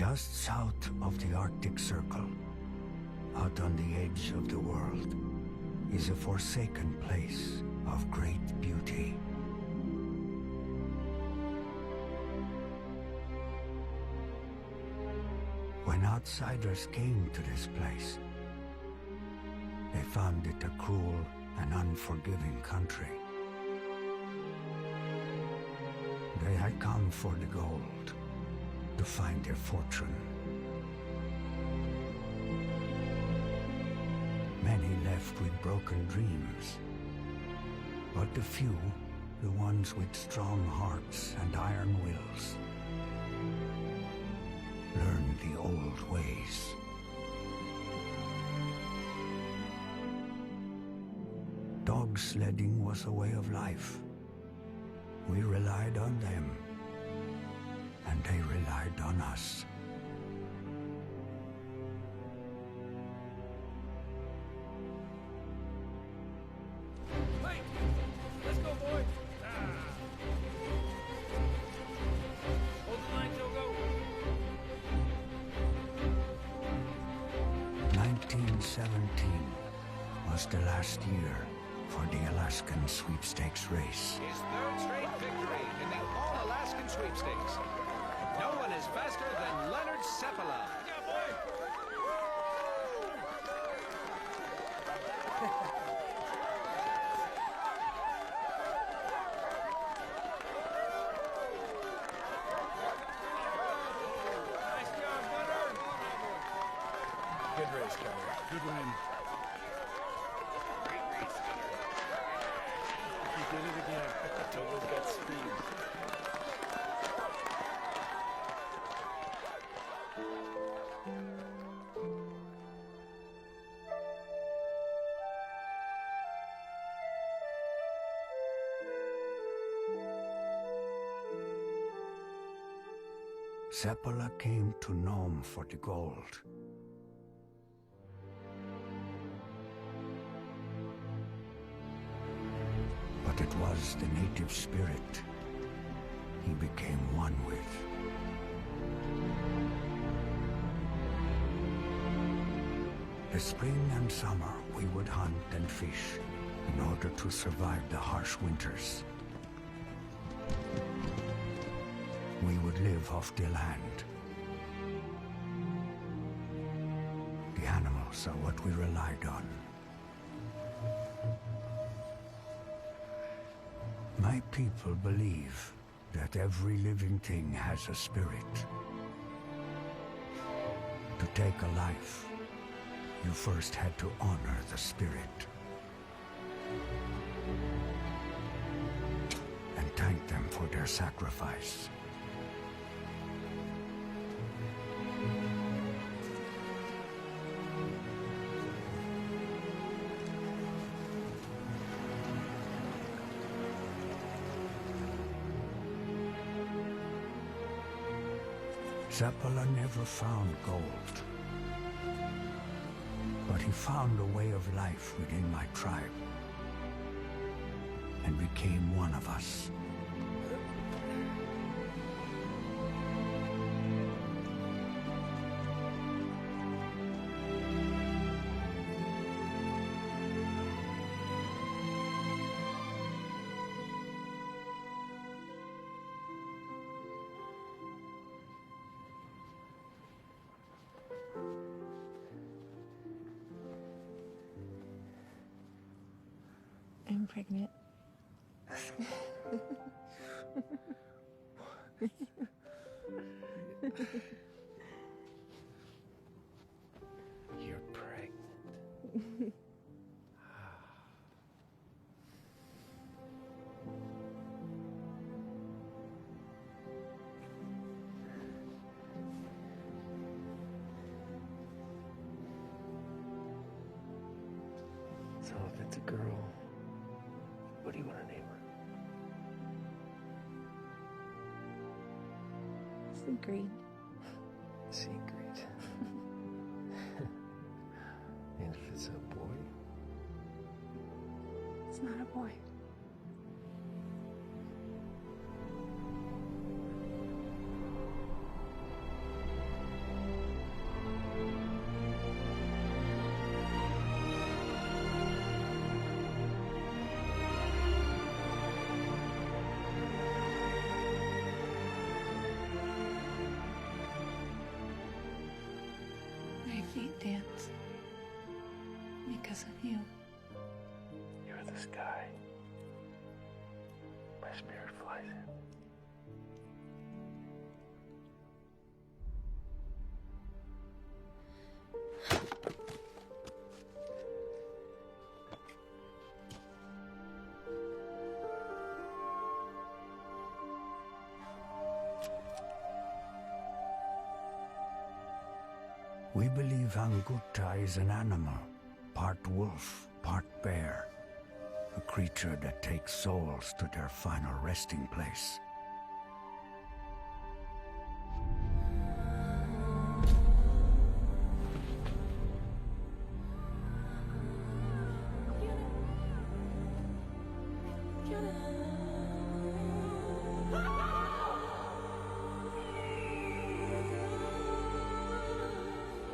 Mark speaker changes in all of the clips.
Speaker 1: Just south of the Arctic Circle, out on the edge of the world, is a forsaken place of great beauty. When outsiders came to this place, they found it a cruel and unforgiving country. They had come for the gold, to find their fortune. Many left with broken dreams, but the few, the ones with strong hearts and iron wills, learned the old ways. Dog sledding was a way of life. We relied on them, and they relied on us.
Speaker 2: Mike! Let's go, boys! Hold the line, Joe, go!
Speaker 1: 1917 was the last year for the Alaskan Sweepstakes race.
Speaker 3: His third straight victory in the All-Alaskan Sweepstakes. No one is faster than Leonard Seppala.
Speaker 2: Yeah, boy! Nice job, Gunner!
Speaker 4: Good race, Gunner. Good win. He did it again. Toto's got speed.
Speaker 1: Seppala came to Nome for the gold. But it was the native spirit he became one with. The spring and summer we would hunt and fish in order to survive the harsh winters. We would live off the land. The animals are what we relied on. My people believe that every living thing has a spirit. To take a life, you first had to honor the spirit. And thank them for their sacrifice. Seppala never found gold, but he found a way of life within my tribe and became one of us.
Speaker 5: I'm pregnant.
Speaker 4: You're pregnant. So if it's a girl, what do you want to name her?
Speaker 5: Secret.
Speaker 4: Secret. And if it's a boy?
Speaker 5: It's not a boy. because of you.
Speaker 4: You're the sky. My spirit flies in.
Speaker 1: We believe Anguta is an animal, part wolf, part bear. A creature that takes souls to their final resting place.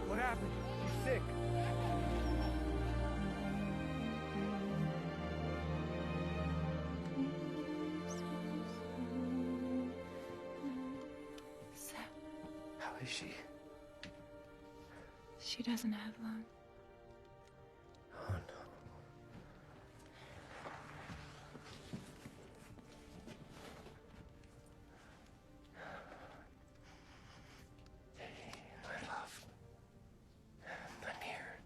Speaker 2: What happened? She's sick.
Speaker 4: How is she?
Speaker 5: She doesn't have long.
Speaker 4: Oh no. Hey, my love. I'm here.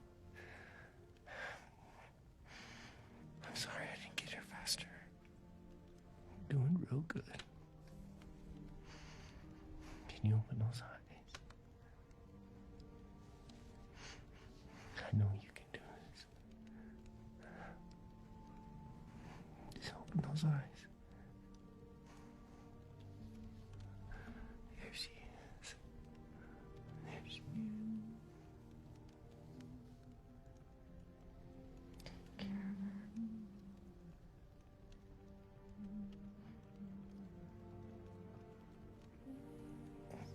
Speaker 4: I'm sorry I didn't get here faster. I'm doing real good. Can you open those eyes? I know you can do this. Just open those eyes. There she is. There she is.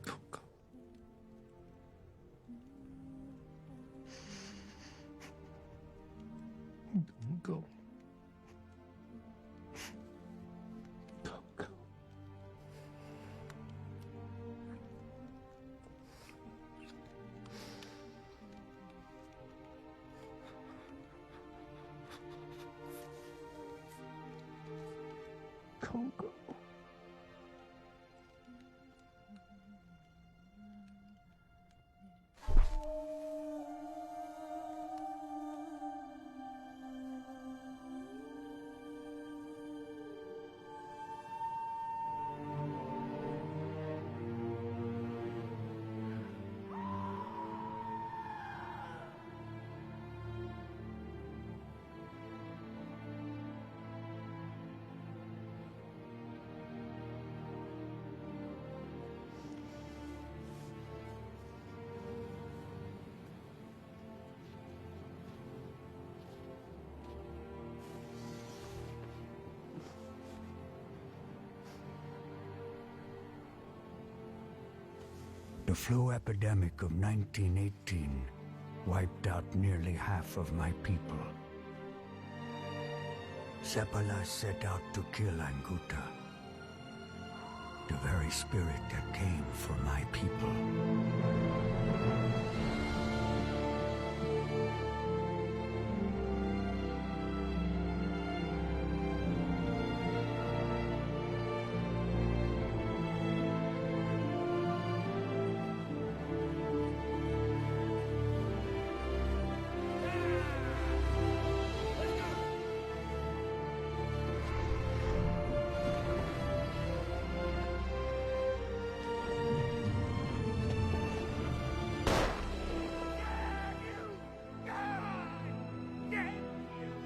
Speaker 4: Go, go. Don't go. Go, go. Go, go.
Speaker 1: The flu epidemic of 1918 wiped out nearly half of my people. Seppala set out to kill Anguta, the very spirit that came for my people.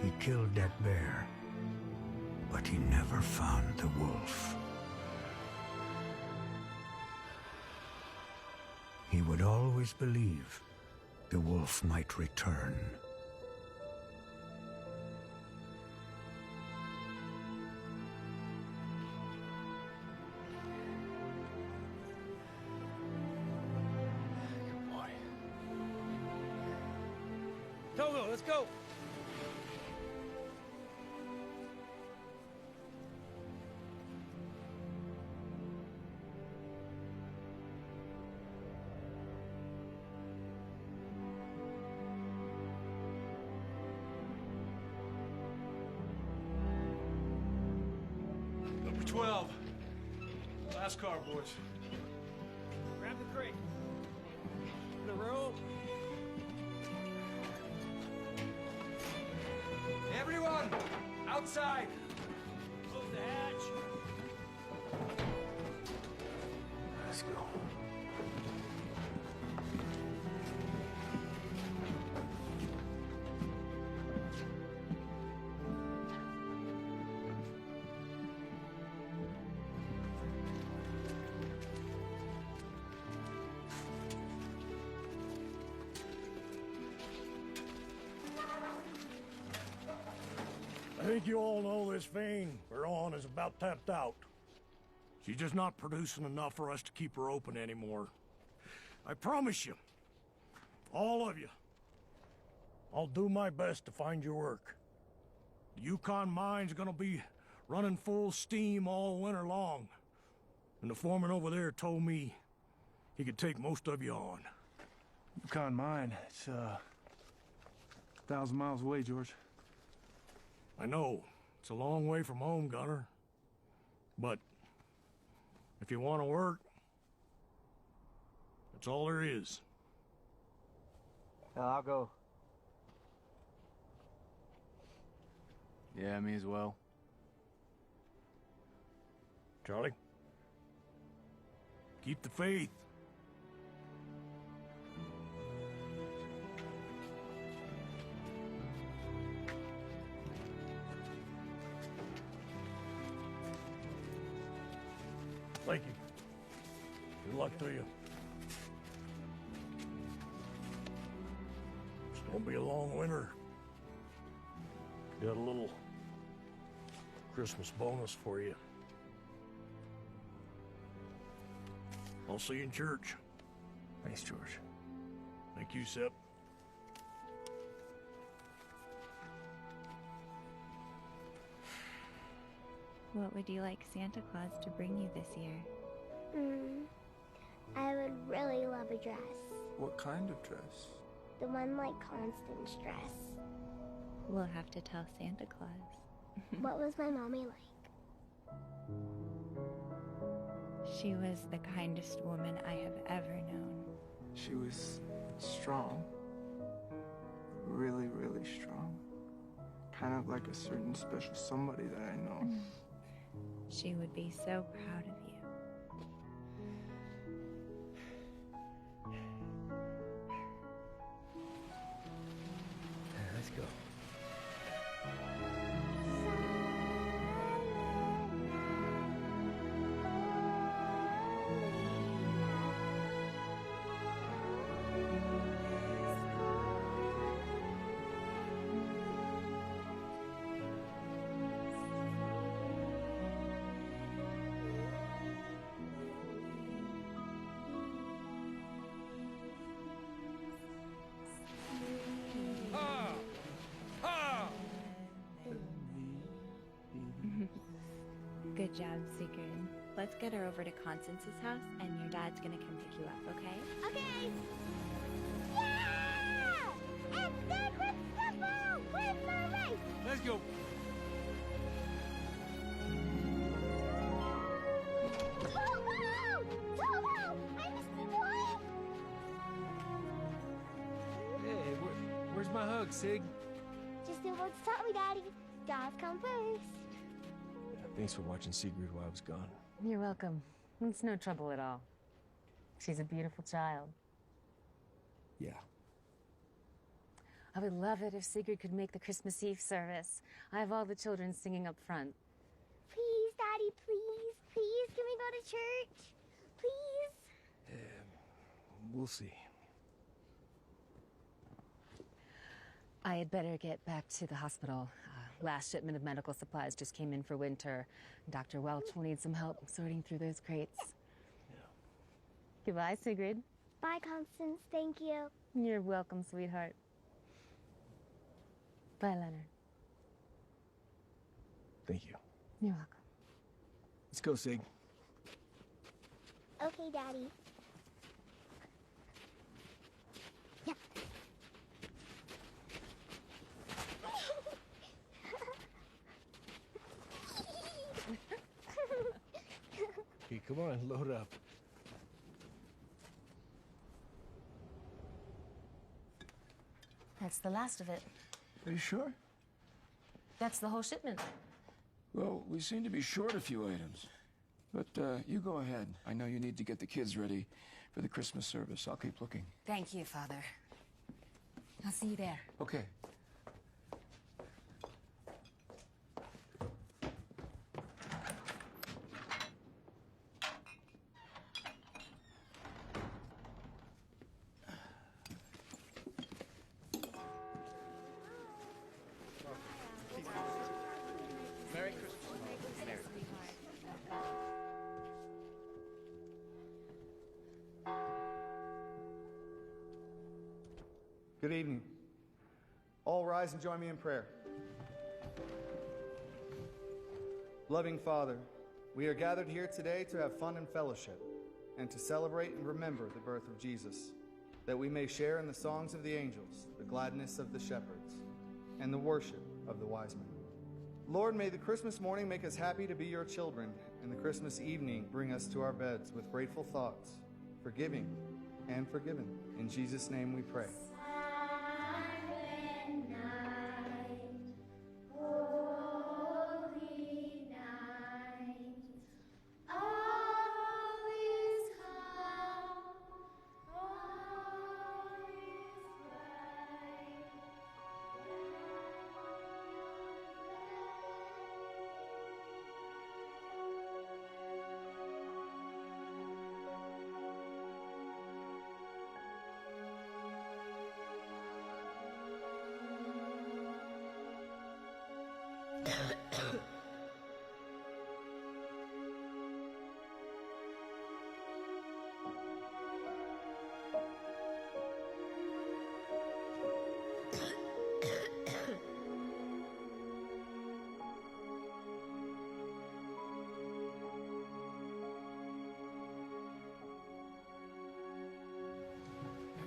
Speaker 1: He killed that bear, but he never found the wolf. He would always believe the wolf might return.
Speaker 4: Good boy.
Speaker 2: Togo, let's go.
Speaker 6: 12. Last car, boys.
Speaker 2: Grab the crate. The rope.
Speaker 3: Everyone, outside.
Speaker 2: Close the hatch.
Speaker 4: Let's go.
Speaker 7: I think you all know this vein we're on is about tapped out. She's just not producing enough for us to keep her open anymore. I promise you, all of you, I'll do my best to find your work. The Yukon mine's gonna be running full steam all winter long. And the foreman over there told me he could take most of you on.
Speaker 6: Yukon mine. It's, 1,000 miles away, George.
Speaker 7: I know, it's a long way from home, Gunner. But if you want to work, that's all there is.
Speaker 2: I'll go.
Speaker 6: Yeah, me as well.
Speaker 7: Charlie? Keep the faith. Thank you. Good luck to you. It's gonna be a long winter. Got a little Christmas bonus for you. I'll see you in church.
Speaker 6: Thanks, George.
Speaker 7: Thank you, Sep.
Speaker 5: What would you like Santa Claus to bring you this year?
Speaker 8: I would really love a dress.
Speaker 4: What kind of dress?
Speaker 8: The one like Constance's dress.
Speaker 5: We'll have to tell Santa Claus.
Speaker 8: What was my mommy like?
Speaker 5: She was the kindest woman I have ever known.
Speaker 4: She was strong. Really, really strong. Kind of like a certain special somebody that I know.
Speaker 5: She would be so proud of you.
Speaker 2: Let's go.
Speaker 5: Good job, Sigrid. Let's get her over to Constance's house, and your dad's gonna come pick you up, okay?
Speaker 8: Okay! Yeah! It's Sacred Scuffle! Where's my race?
Speaker 2: Let's go.
Speaker 8: Toto! Toto! I missed you, boy!
Speaker 2: Hey, where's my hug, Sig?
Speaker 8: Just do what's taught me, Daddy. Guys come first.
Speaker 6: Thanks for watching Sigrid while I was gone.
Speaker 9: You're welcome. It's no trouble at all. She's a beautiful child.
Speaker 6: Yeah.
Speaker 9: I would love it if Sigrid could make the Christmas Eve service. I have all the children singing up front.
Speaker 8: Please, Daddy, please. Please, can we go to church? Please?
Speaker 6: We'll see.
Speaker 9: I had better get back to the hospital. Last shipment of medical supplies just came in for winter. Dr. Welch will need some help sorting through those crates.
Speaker 6: Yeah.
Speaker 9: Goodbye, Sigrid.
Speaker 8: Bye, Constance. Thank you.
Speaker 9: You're welcome, sweetheart. Bye, Leonard.
Speaker 6: Thank you.
Speaker 9: You're welcome.
Speaker 6: Let's go, Sig.
Speaker 8: Okay, Daddy. Yeah.
Speaker 6: Come on, load up.
Speaker 9: That's the last of it.
Speaker 6: Are you sure?
Speaker 9: That's the whole shipment.
Speaker 10: Well, we seem to be short a few items. But you go ahead. I know you need to get the kids ready for the Christmas service. I'll keep looking.
Speaker 9: Thank you, Father. I'll see you there.
Speaker 10: Okay.
Speaker 3: Merry Christmas.
Speaker 11: Good evening. All rise and join me in prayer. Loving Father, we are gathered here today to have fun and fellowship, and to celebrate and remember the birth of Jesus, that we may share in the songs of the angels, the gladness of the shepherds, and the worship of the wise men. Lord, may the Christmas morning make us happy to be your children, and the Christmas evening bring us to our beds with grateful thoughts, forgiving and forgiven. In Jesus' name we pray.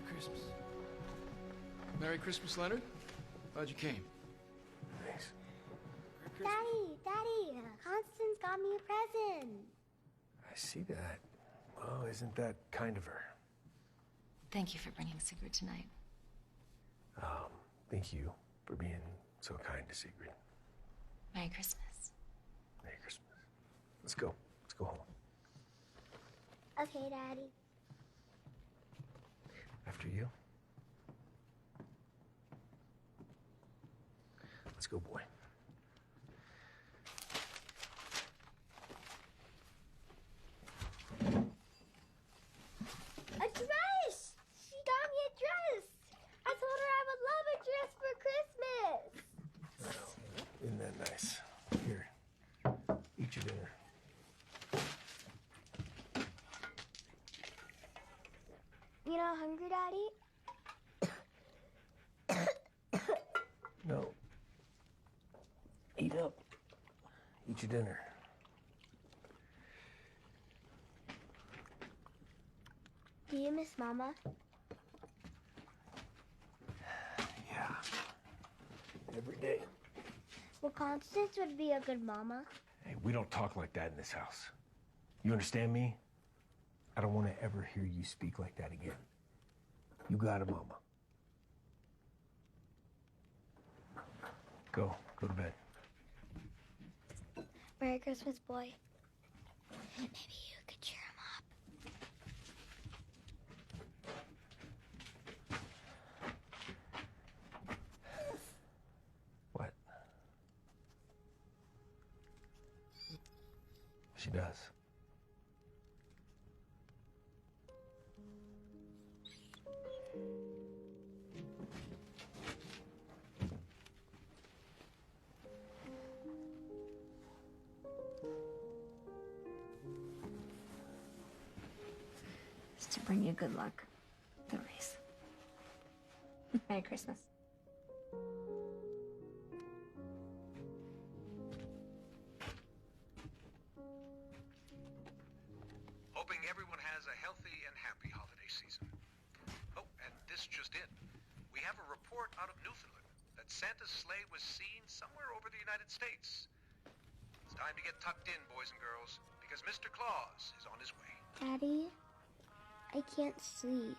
Speaker 10: Christmas. Merry Christmas, Leonard. Glad you came.
Speaker 6: Thanks.
Speaker 8: Daddy, Constance got me a present.
Speaker 6: I see that. Oh, isn't that kind of her?
Speaker 9: Thank you for bringing Sigrid tonight.
Speaker 6: Thank you for being so kind to Sigrid.
Speaker 9: Merry Christmas.
Speaker 6: Merry Christmas. Let's go. Let's go home.
Speaker 8: Okay, Daddy.
Speaker 6: After you. Let's go, boy.
Speaker 8: A dress! She got me a dress! I told her I would love a dress for Christmas!
Speaker 6: Isn't that nice? Here. Eat your dinner.
Speaker 8: You not hungry, Daddy?
Speaker 6: No. Eat up. Eat your dinner.
Speaker 8: Do you miss Mama?
Speaker 6: Yeah. Every day.
Speaker 8: Well, Constance would be a good mama.
Speaker 6: Hey, we don't talk like that in this house. You understand me? I don't want to ever hear you speak like that again. You got it, Mama. Go to bed.
Speaker 8: Merry Christmas, boy. Maybe you could cheer him up.
Speaker 6: What? She does.
Speaker 9: To bring you good luck. The race. Merry Christmas.
Speaker 3: Hoping everyone has a healthy and happy holiday season. Oh, and this just in. We have a report out of Newfoundland that Santa's sleigh was seen somewhere over the United States. It's time to get tucked in, boys and girls, because because Mr. Claus is on his way.
Speaker 8: Daddy, I can't sleep.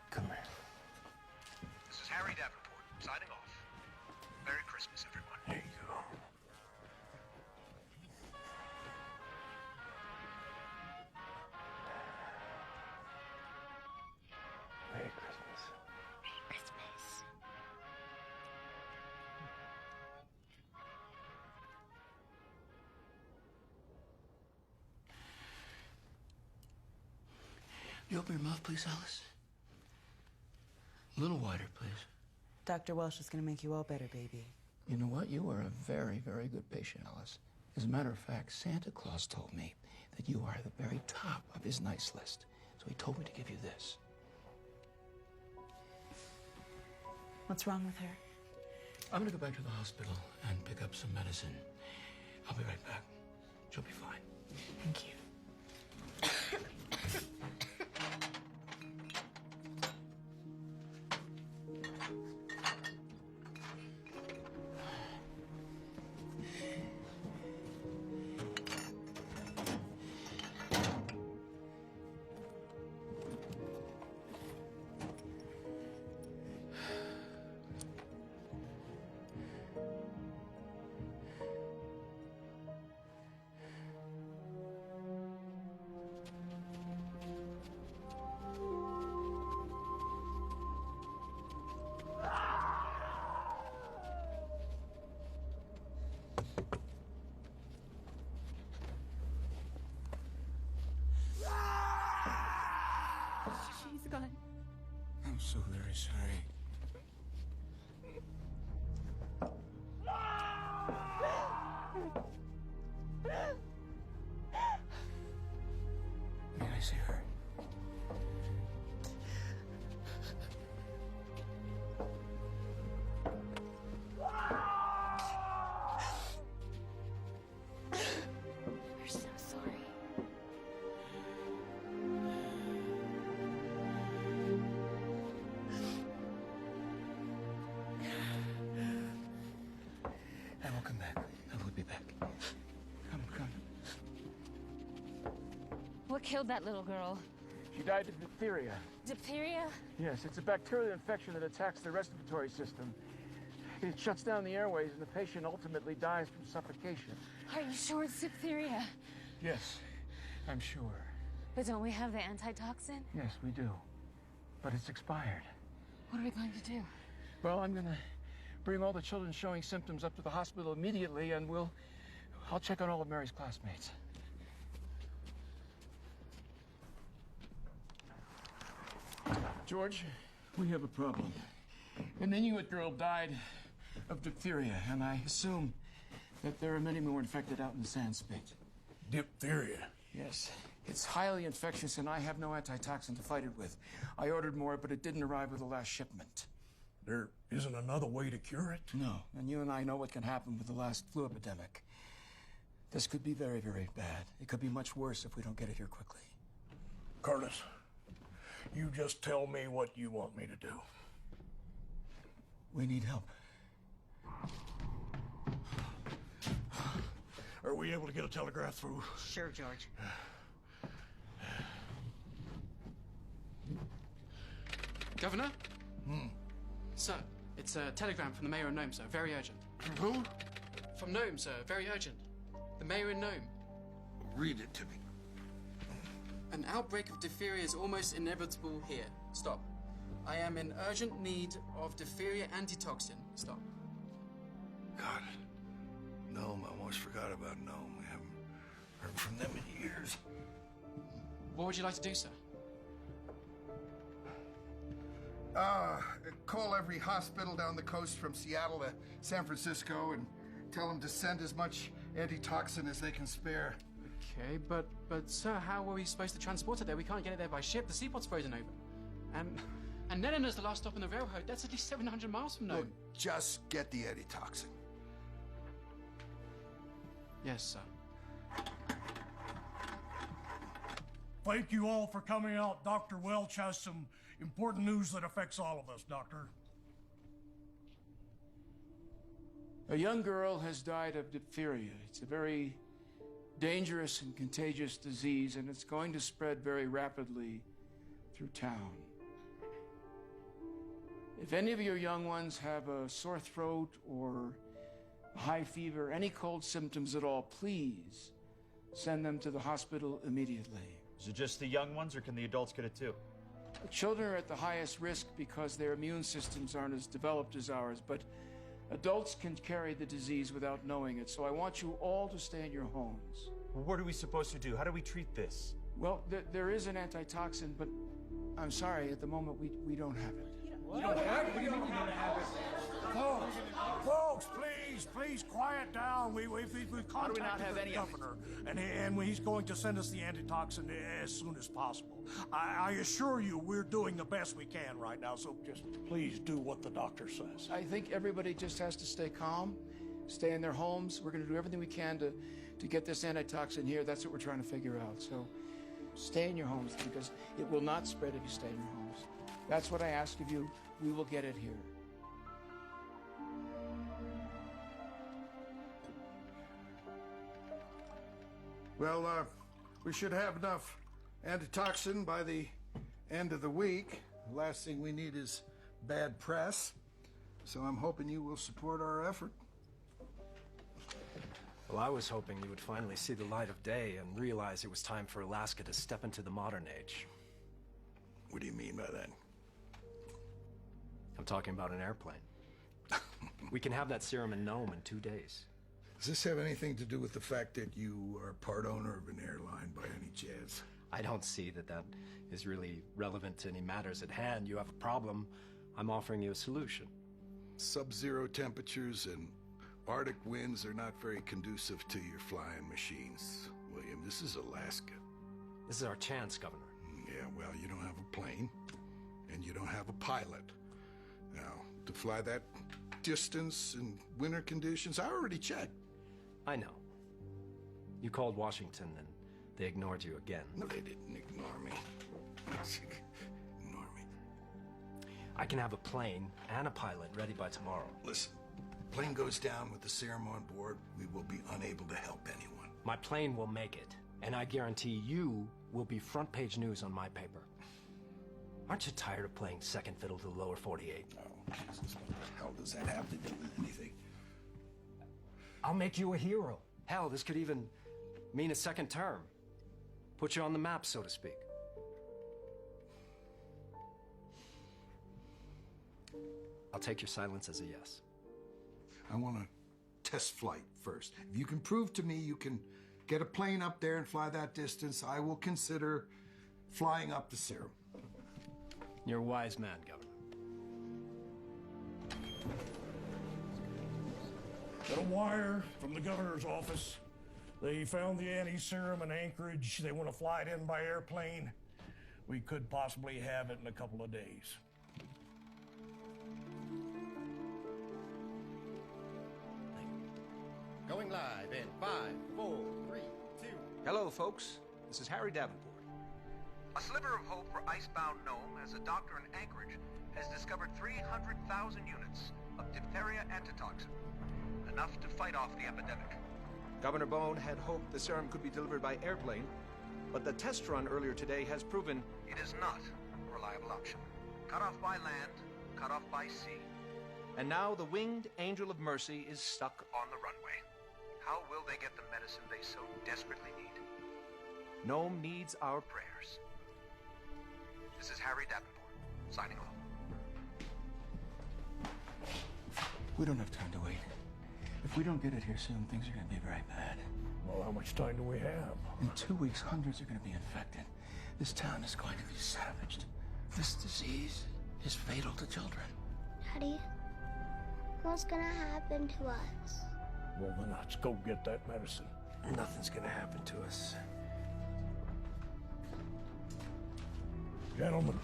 Speaker 6: Come here.
Speaker 3: This is Harry Davenport, signing off. Merry Christmas, everyone.
Speaker 6: There you go. Merry Christmas.
Speaker 8: Merry Christmas.
Speaker 10: You open your mouth, please, Alice? A little wider, please.
Speaker 12: Dr. Welsh is going to make you all better, baby.
Speaker 10: You know what? You are a very, very good patient, Alice. As a matter of fact, Santa Claus told me that you are the very top of his nice list. So he told me to give you this.
Speaker 12: What's wrong with her?
Speaker 10: I'm gonna go back to the hospital and pick up some medicine. I'll be right back. She'll be fine.
Speaker 12: Thank you.
Speaker 9: She's gone.
Speaker 10: I'm so very sorry. May I see her?
Speaker 8: We're so sorry.
Speaker 10: I will come back. I will be back. Come.
Speaker 9: What killed that little girl?
Speaker 6: She died of diphtheria.
Speaker 9: Diphtheria?
Speaker 6: Yes, it's a bacterial infection that attacks the respiratory system. It shuts down the airways, and the patient ultimately dies from suffocation.
Speaker 9: Are you sure it's diphtheria?
Speaker 6: Yes, I'm sure.
Speaker 9: But don't we have the antitoxin?
Speaker 6: Yes, we do. But it's expired.
Speaker 9: What are we going to do?
Speaker 6: Well, I'm gonna bring all the children showing symptoms up to the hospital immediately, and I'll check on all of Mary's classmates. George, we have a problem. An Inuit girl died of diphtheria, and I assume that there are many more infected out in the sand spit.
Speaker 7: Diphtheria?
Speaker 6: Yes. It's highly infectious, and I have no antitoxin to fight it with. I ordered more, but it didn't arrive with the last shipment.
Speaker 7: There isn't another way to cure it?
Speaker 6: No, and you and I know what can happen with the last flu epidemic. This could be very, very bad. It could be much worse if we don't get it here quickly.
Speaker 7: Curtis, you just tell me what you want me to do.
Speaker 6: We need help.
Speaker 7: Are we able to get a telegraph through?
Speaker 12: Sure, George.
Speaker 13: Governor? Sir, it's a telegram from the mayor of Nome, sir. Very urgent.
Speaker 7: Who?
Speaker 13: From Nome, sir. Very urgent. The mayor in Nome.
Speaker 7: Read it to me.
Speaker 13: An outbreak of diphtheria is almost inevitable here. Stop. I am in urgent need of diphtheria antitoxin. Stop.
Speaker 7: God. Nome, I almost forgot about Nome. We haven't heard from them in years.
Speaker 13: What would you like to do, sir?
Speaker 14: Call every hospital down the coast from Seattle to San Francisco and tell them to send as much antitoxin as they can spare.
Speaker 13: Okay, but sir, how are we supposed to transport it there? We can't get it there by ship. The seapod's frozen over. And Nenena's the last stop on the railroad. That's at least 700 miles from Nome.
Speaker 14: Look, just get the antitoxin.
Speaker 13: Yes, sir.
Speaker 7: Thank you all for coming out. Dr. Welch has some important news that affects all of us, Doctor.
Speaker 6: A young girl has died of diphtheria. It's a very
Speaker 10: dangerous and contagious disease, and it's going to spread very rapidly through town. If any of your young ones have a sore throat or a high fever, any cold symptoms at all, please send them to the hospital immediately.
Speaker 15: Is it just the young ones, or can the adults get it too?
Speaker 10: The children are at the highest risk because their immune systems aren't as developed as ours, but adults can carry the disease without knowing it, so I want you all to stay in your homes.
Speaker 15: Well, what are we supposed to do? How do we treat this?
Speaker 10: Well, there is an antitoxin, but I'm sorry, at the moment we don't have it.
Speaker 2: You don't have it? What do you mean you don't have it?
Speaker 7: Folks, please, quiet down. We've contacted the governor, and he's going to send us the antitoxin as soon as possible. I assure you, we're doing the best we can right now, so just please do what the doctor says.
Speaker 10: I think everybody just has to stay calm, stay in their homes. We're going to do everything we can to get this antitoxin here. That's what we're trying to figure out. So stay in your homes, because it will not spread if you stay in your homes. That's what I ask of you. We will get it here.
Speaker 14: Well, we should have enough antitoxin by the end of the week. The last thing we need is bad press. So I'm hoping you will support our effort.
Speaker 16: Well, I was hoping you would finally see the light of day and realize it was time for Alaska to step into the modern age.
Speaker 14: What do you mean by that?
Speaker 16: I'm talking about an airplane. We can have that serum in Nome in 2 days.
Speaker 14: Does this have anything to do with the fact that you are part owner of an airline by any chance?
Speaker 16: I don't see that is really relevant to any matters at hand. You have a problem. I'm offering you a solution.
Speaker 14: Sub-zero temperatures and Arctic winds are not very conducive to your flying machines, William. This is Alaska.
Speaker 16: This is our chance, Governor.
Speaker 14: Yeah, well, you don't have a plane, and you don't have a pilot. Now, to fly that distance in winter conditions, I already checked.
Speaker 16: I know. You called Washington, and they ignored you again.
Speaker 14: No, they didn't ignore me. Ignore me.
Speaker 16: I can have a plane and a pilot ready by tomorrow.
Speaker 14: Listen, plane goes down with the serum on board, we will be unable to help anyone.
Speaker 16: My plane will make it, and I guarantee you will be front page news on my paper. Aren't you tired of playing second fiddle to the lower 48?
Speaker 14: Oh, Jesus, what the hell does that have to do with anything?
Speaker 16: I'll make you a hero. Hell, this could even mean a second term. Put you on the map, so to speak. I'll take your silence as a yes.
Speaker 14: I want a test flight first. If you can prove to me you can get a plane up there and fly that distance, I will consider flying up the serum.
Speaker 16: You're a wise man, Governor.
Speaker 7: Got a wire from the governor's office. They found the anti-serum in Anchorage. They want to fly it in by airplane. We could possibly have it in a couple of days.
Speaker 17: Going live in 5, 4, 3, 2.
Speaker 3: Hello, folks. This is Harry Davenport. A sliver of hope for icebound Nome, as a doctor in Anchorage has discovered 300,000 units of diphtheria antitoxin, enough to fight off the epidemic.
Speaker 18: Governor Bone had hoped the serum could be delivered by airplane, but the test run earlier today has proven
Speaker 3: it is not a reliable option. Cut off by land, cut off by sea.
Speaker 18: And now the winged angel of mercy is stuck
Speaker 3: on the runway. How will they get the medicine they so desperately need?
Speaker 18: Nome needs our
Speaker 3: prayers. This is Harry Davenport, signing off.
Speaker 10: We don't have time to wait. If we don't get it here soon, things are going to be very bad.
Speaker 7: Well, how much time do we have?
Speaker 10: In 2 weeks, hundreds are going to be infected. This town is going to be savaged. This disease is fatal to children.
Speaker 8: Daddy, what's gonna happen to us?
Speaker 7: Well, then let's go get that medicine.
Speaker 16: Nothing's gonna happen to us.
Speaker 7: Gentlemen,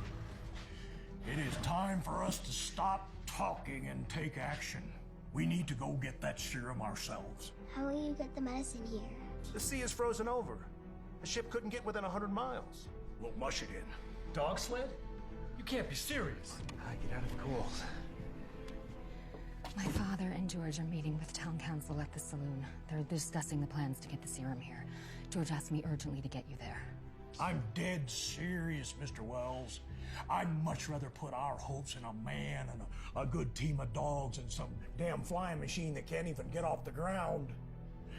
Speaker 7: it is time for us to stop talking and take action. We need to go get that serum ourselves.
Speaker 8: How will you get the medicine here?
Speaker 6: The sea is frozen over. The ship couldn't get within 100 miles.
Speaker 7: We'll mush it in.
Speaker 2: Dog sled? You can't be serious.
Speaker 16: I get out of the cold.
Speaker 9: My father and George are meeting with town council at the saloon. They're discussing the plans to get the serum here. George asked me urgently to get you there.
Speaker 7: I'm dead serious, Mr. Wells. I'd much rather put our hopes in a man and a good team of dogs and some damn flying machine that can't even get off the ground.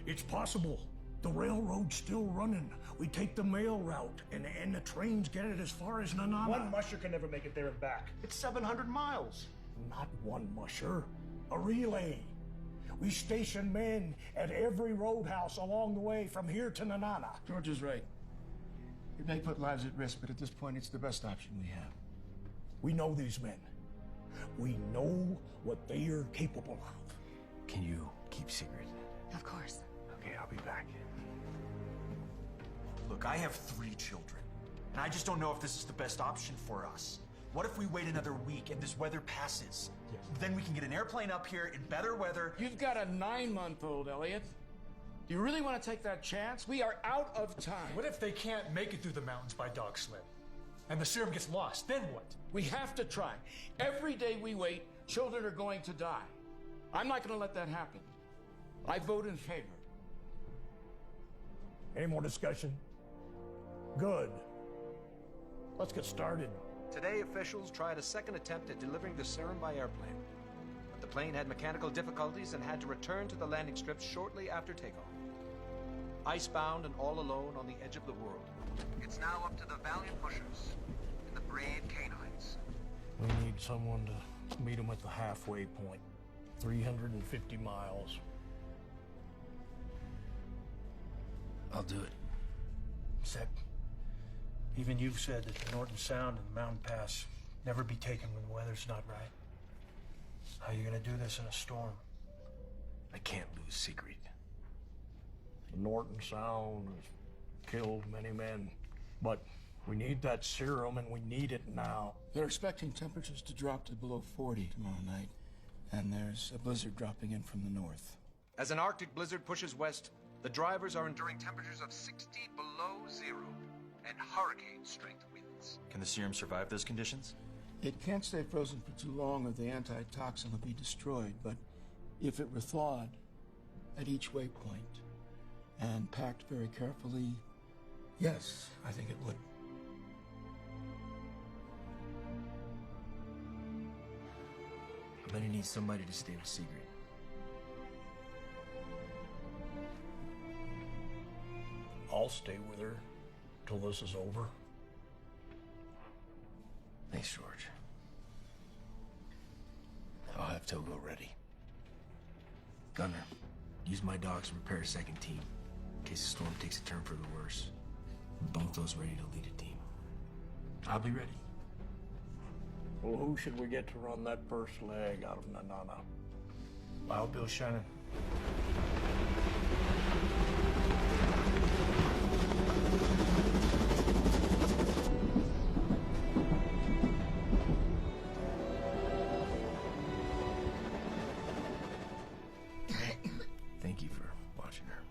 Speaker 7: It's possible. The railroad's still running. We take the mail route, and the trains get it as far as Nanana.
Speaker 6: One musher can never make it there and back. It's 700 miles.
Speaker 7: Not one musher. A relay. We station men at every roadhouse along the way from here to Nanana.
Speaker 10: George is right. It may put lives at risk, but at this point, it's the best option we have.
Speaker 7: We know these men. We know what they are capable of.
Speaker 6: Can you keep secret?
Speaker 9: Of course.
Speaker 6: Okay, I'll be back.
Speaker 15: Look, I have 3 children, and I just don't know if this is the best option for us. What if we wait another week and this weather passes? Yeah. Then we can get an airplane up here in better weather.
Speaker 10: You've got a 9-month-old, Elliot. Do you really want to take that chance? We are out of time.
Speaker 2: What if they can't make it through the mountains by dog sled? And the serum gets lost, then what?
Speaker 10: We have to try. Every day we wait, children are going to die. I'm not going to let that happen. I vote in favor.
Speaker 7: Any more discussion? Good. Let's get started.
Speaker 3: Today, officials tried a second attempt at delivering the serum by airplane. But the plane had mechanical difficulties and had to return to the landing strip shortly after takeoff. Icebound and all alone on the edge of the world. It's now up to the valiant mushers and the brave canines.
Speaker 7: We need someone to meet them at the halfway point. 350 miles.
Speaker 6: I'll do it.
Speaker 2: Sep, even you've said that the Norton Sound and the Mountain Pass never be taken when the weather's not right. How are you gonna do this in a storm?
Speaker 6: I can't lose secret.
Speaker 7: The Norton Sound has killed many men, but we need that serum and we need it now.
Speaker 10: They're expecting temperatures to drop to below 40 tomorrow night, and there's a blizzard dropping in from the north.
Speaker 3: As an Arctic blizzard pushes west, the drivers are enduring temperatures of 60 below zero and hurricane-strength winds.
Speaker 15: Can the serum survive those conditions?
Speaker 10: It can't stay frozen for too long or the antitoxin will be destroyed, but if it were thawed at each waypoint and packed very carefully, yes, I think it would.
Speaker 6: I'm gonna need somebody to stay with secret.
Speaker 7: I'll stay with her till this is over.
Speaker 6: Thanks, George. I'll have Togo ready. Gunner, use my dogs to prepare a second team in case the storm takes a turn for the worse. Both those ready to lead a team. I'll be ready.
Speaker 7: Well, who should we get to run that first leg out of Nanana?
Speaker 2: Wild Bill Shannon.
Speaker 6: Thank you for watching her.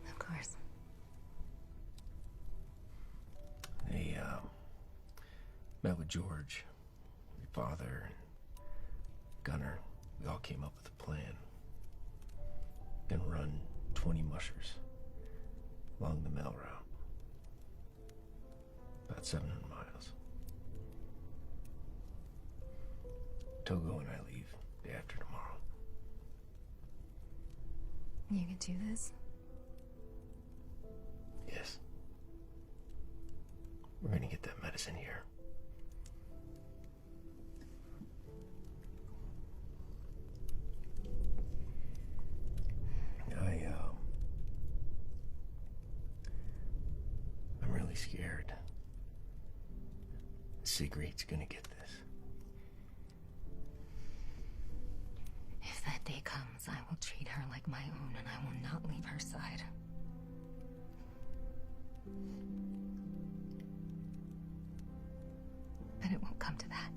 Speaker 9: Of course.
Speaker 6: They, met with George, your father, and Gunner. We all came up with a plan. Gonna run 20 mushers along the mail route. About 700 miles. Togo and I leave day after tomorrow.
Speaker 9: You can do this?
Speaker 6: Yes. We're gonna get that medicine here. I'm really scared. Secret's gonna get this.
Speaker 9: If that day comes, I will treat her like my own, and I will not leave her side. But it won't come to that.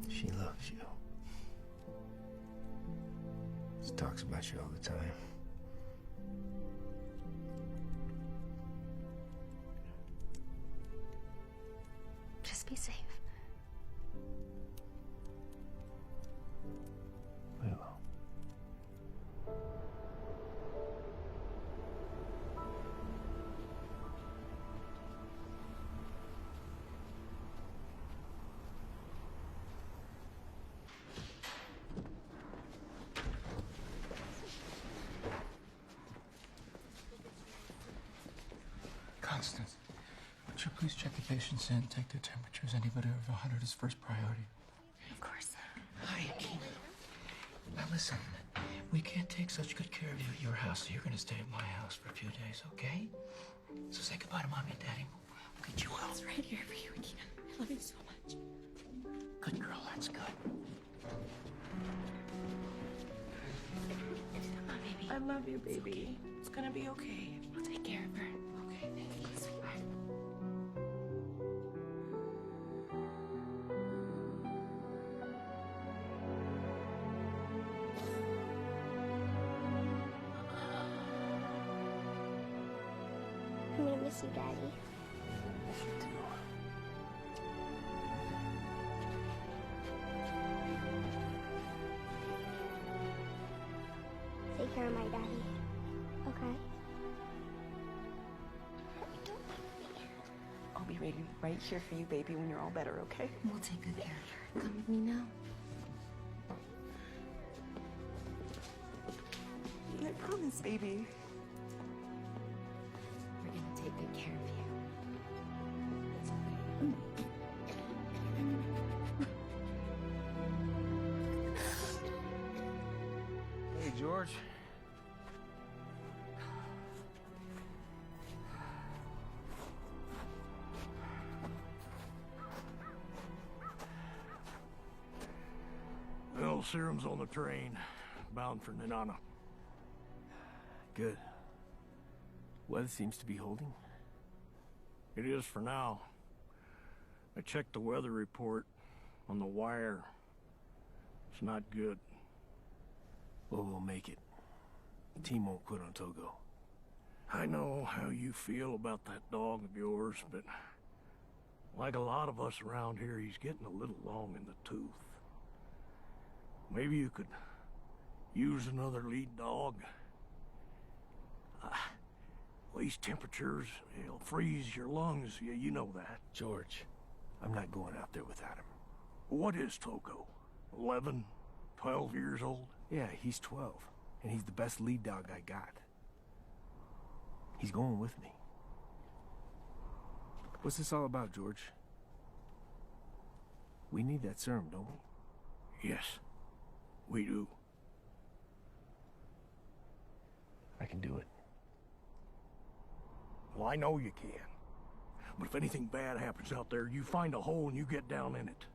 Speaker 6: She loves you. She talks about you all the time.
Speaker 10: Constance, would you please check the patients in, take their temperatures? Anybody over 100 is first priority.
Speaker 12: Of course.
Speaker 10: Hi, Keenan. Now listen, we can't take such good care of you at your house, so you're gonna stay at my house for a few days, okay? So say goodbye to Mommy and Daddy. We'll get you out.
Speaker 12: It's right here for you, Keenan. I love you so much.
Speaker 10: Good girl, that's good.
Speaker 12: Come on, baby. I love you, baby. It's gonna be okay. I'll take care of her. Okay, thank you, sweetheart.
Speaker 8: I'm gonna miss you, Daddy. Take care of my daddy, okay?
Speaker 12: I'll be waiting right here for you, baby, when you're all better, okay?
Speaker 5: We'll take good care of her. Come with me now.
Speaker 12: I promise, baby.
Speaker 5: We're gonna take good care of you.
Speaker 6: Hey, George.
Speaker 7: Well, serum's on the train, bound for Nenana.
Speaker 6: Good. Weather seems to be holding.
Speaker 7: It is for now. I checked the weather report on the wire. It's not good.
Speaker 6: Well, we'll make it. The team won't quit on Togo.
Speaker 7: I know how you feel about that dog of yours, but like a lot of us around here, he's getting a little long in the tooth. Maybe you could use another lead dog. These temperatures, it'll freeze your lungs. You know that.
Speaker 6: George, I'm not going out there without him.
Speaker 7: What is Togo? 11, 12 years old?
Speaker 6: Yeah, he's 12, and he's the best lead dog I got. He's going with me. What's this all about, George? We need that serum, don't we?
Speaker 7: Yes, we do.
Speaker 6: I can do it.
Speaker 7: Well, I know you can. But if anything bad happens out there, you find a hole and you get down in it.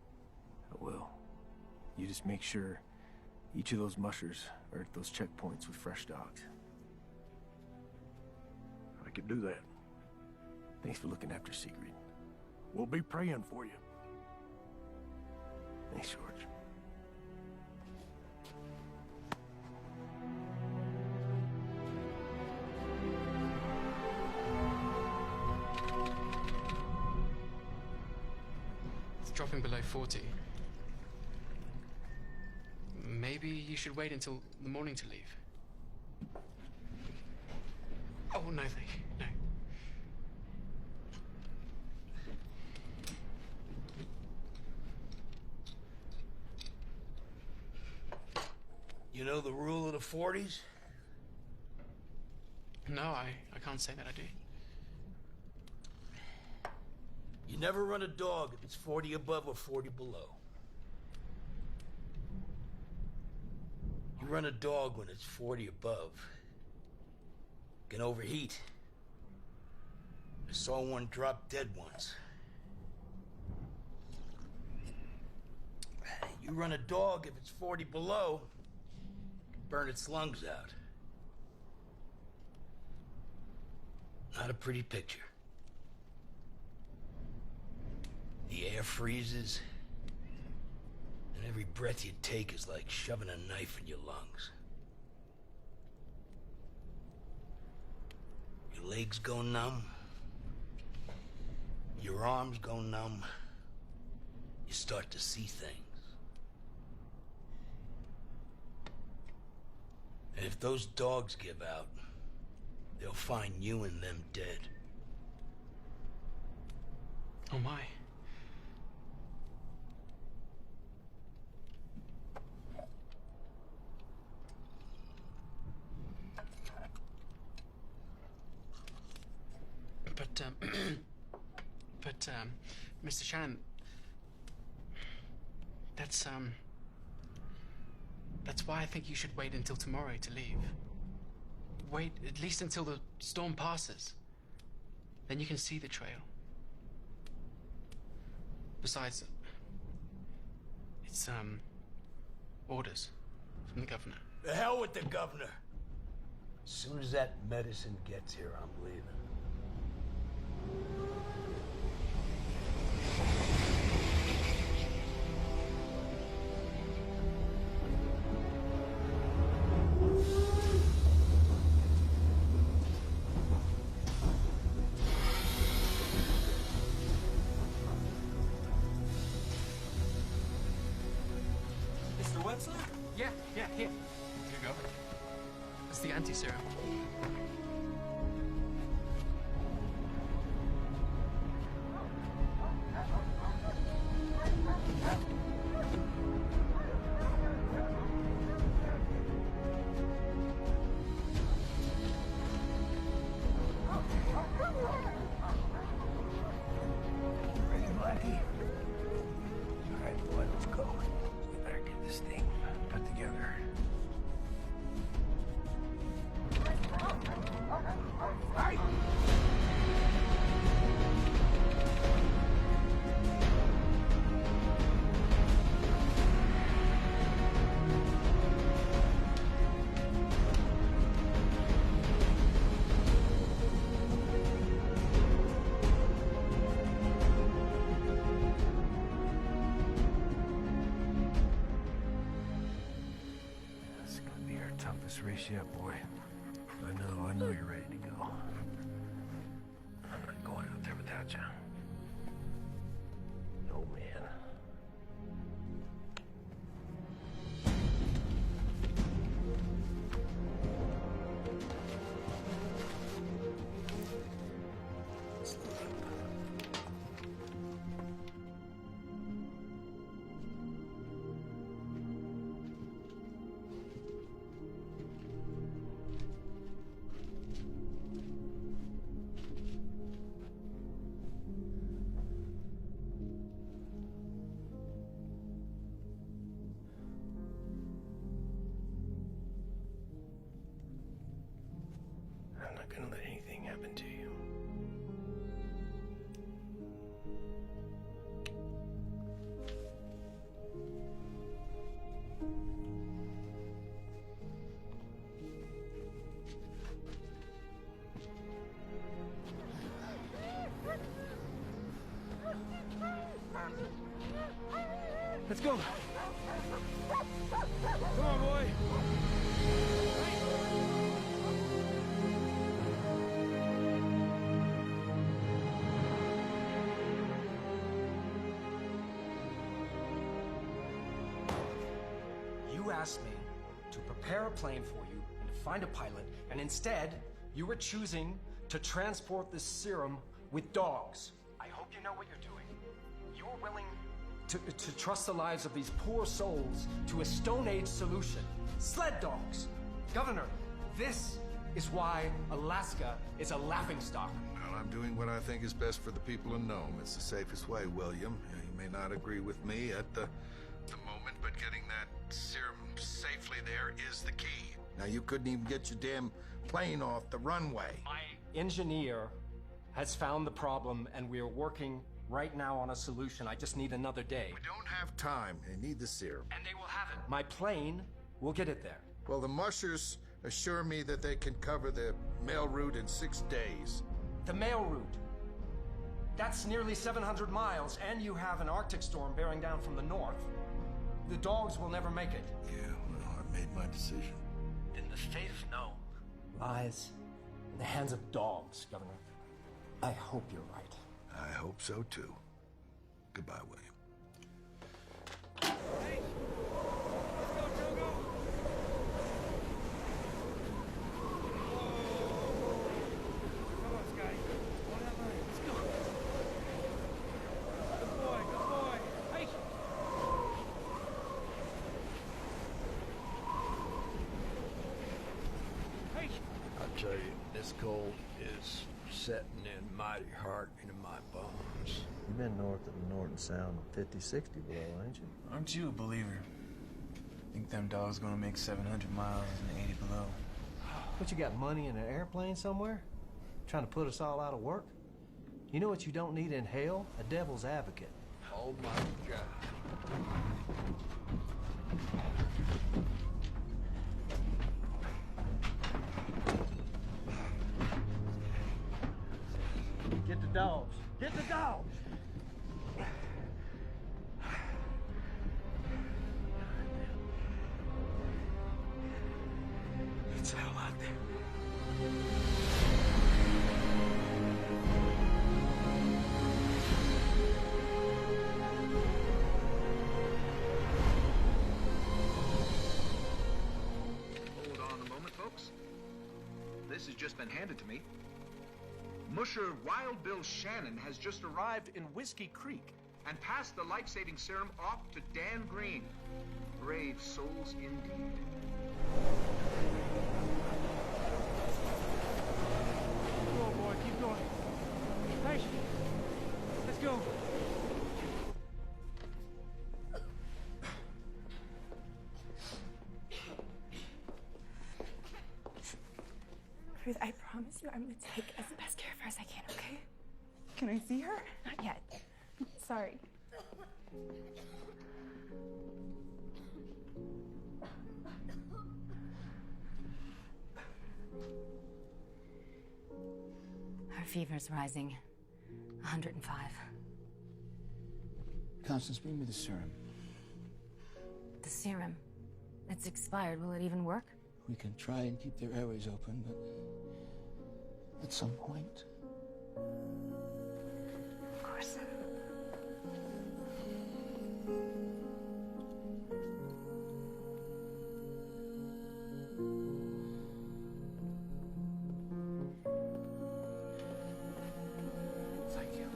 Speaker 6: I will. You just make sure each of those mushers are at those checkpoints with fresh dogs.
Speaker 7: I can do that.
Speaker 6: Thanks for looking after Sigrid.
Speaker 7: We'll be praying for you.
Speaker 6: Thanks, George.
Speaker 13: It's dropping below 40. Maybe you should wait until the morning to leave. Oh, no, thank you. No.
Speaker 19: You know the rule of the 40s?
Speaker 13: No, I can't say that I do.
Speaker 19: You never run a dog if it's 40 above or 40 below. You run a dog when it's 40 above. It can overheat. I saw one drop dead once. You run a dog if it's 40 below, it can burn its lungs out. Not a pretty picture. The air freezes, and every breath you take is like shoving a knife in your lungs. Your legs go numb. Your arms go numb. You start to see things. And if those dogs give out, they'll find you and them dead.
Speaker 13: Oh, my. But Mr. Shannon, that's why I think you should wait until tomorrow to leave. Wait at least until the storm passes. Then you can see the trail. Besides, it's, orders from the governor.
Speaker 19: The hell with the governor. As soon as that medicine gets here, I'm leaving.
Speaker 13: Mr. Wetzel? Yeah, here. Here you go. It's the anti-serum.
Speaker 6: Ready, Blackie? All right, boy, let's go. We better get this thing put together. Hey! That's gonna be our toughest race yet, boy. I know you're ready to go. I'm not going out there without you. No, man. Let's load up. I'm not gonna let anything happen to you. Let's go. Come on, boy.
Speaker 16: You asked me to prepare a plane for you and to find a pilot, and instead, you were choosing to transport this serum with dogs. I hope you know what you're doing. You're willing to trust the lives of these poor souls to a Stone Age solution. Sled dogs! Governor, this is why Alaska is a laughingstock.
Speaker 14: Well, I'm doing what I think is best for the people of Nome. It's the safest way, William. You may not agree with me at the moment, but getting that serum safely there is the key. Now, you couldn't even get your damn plane off the runway.
Speaker 16: My engineer has found the problem, and we are working right now on a solution. I just need another day.
Speaker 14: We don't have time. They need the serum.
Speaker 16: And they will have it. My plane will get it there.
Speaker 14: Well, the mushers assure me that they can cover the mail route in 6 days.
Speaker 16: The mail route. That's nearly 700 miles, and you have an Arctic storm bearing down from the north. The dogs will never make it.
Speaker 14: Yeah, well, I made my decision.
Speaker 16: Then the fate of Nome lies in the hands of dogs, Governor. I hope you're right.
Speaker 14: I hope so, too. Goodbye, William.
Speaker 7: I'll tell you, this cold is setting in mighty hard into my bones.
Speaker 6: You've been north of the Norton Sound 50, 60 below, ain't you?
Speaker 4: Aren't you a believer? Think them dogs gonna make 700 miles and 80 below?
Speaker 6: What, you got money in an airplane somewhere? Trying to put us all out of work? You know what you don't need in hell? A devil's advocate.
Speaker 7: Oh my God.
Speaker 6: Get the dogs. Get the dogs!
Speaker 7: It's hell out there.
Speaker 3: Hold on a moment, folks. This has just been handed to me. Musher Wild Bill Shannon has just arrived in Whiskey Creek and passed the life-saving serum off to Dan Green. Brave souls indeed.
Speaker 2: Go, boy, keep going. Be patient. Let's go.
Speaker 12: Ruth, I promise you I'm gonna take as best care of her as I can, okay? Can I see her? Not yet. Sorry.
Speaker 9: Her fever's rising. 105.
Speaker 10: Constance, bring me the serum.
Speaker 9: The serum. It's expired. Will it even work?
Speaker 10: We can try and keep their airways open, but at some point.
Speaker 9: Of course.
Speaker 10: Thank you.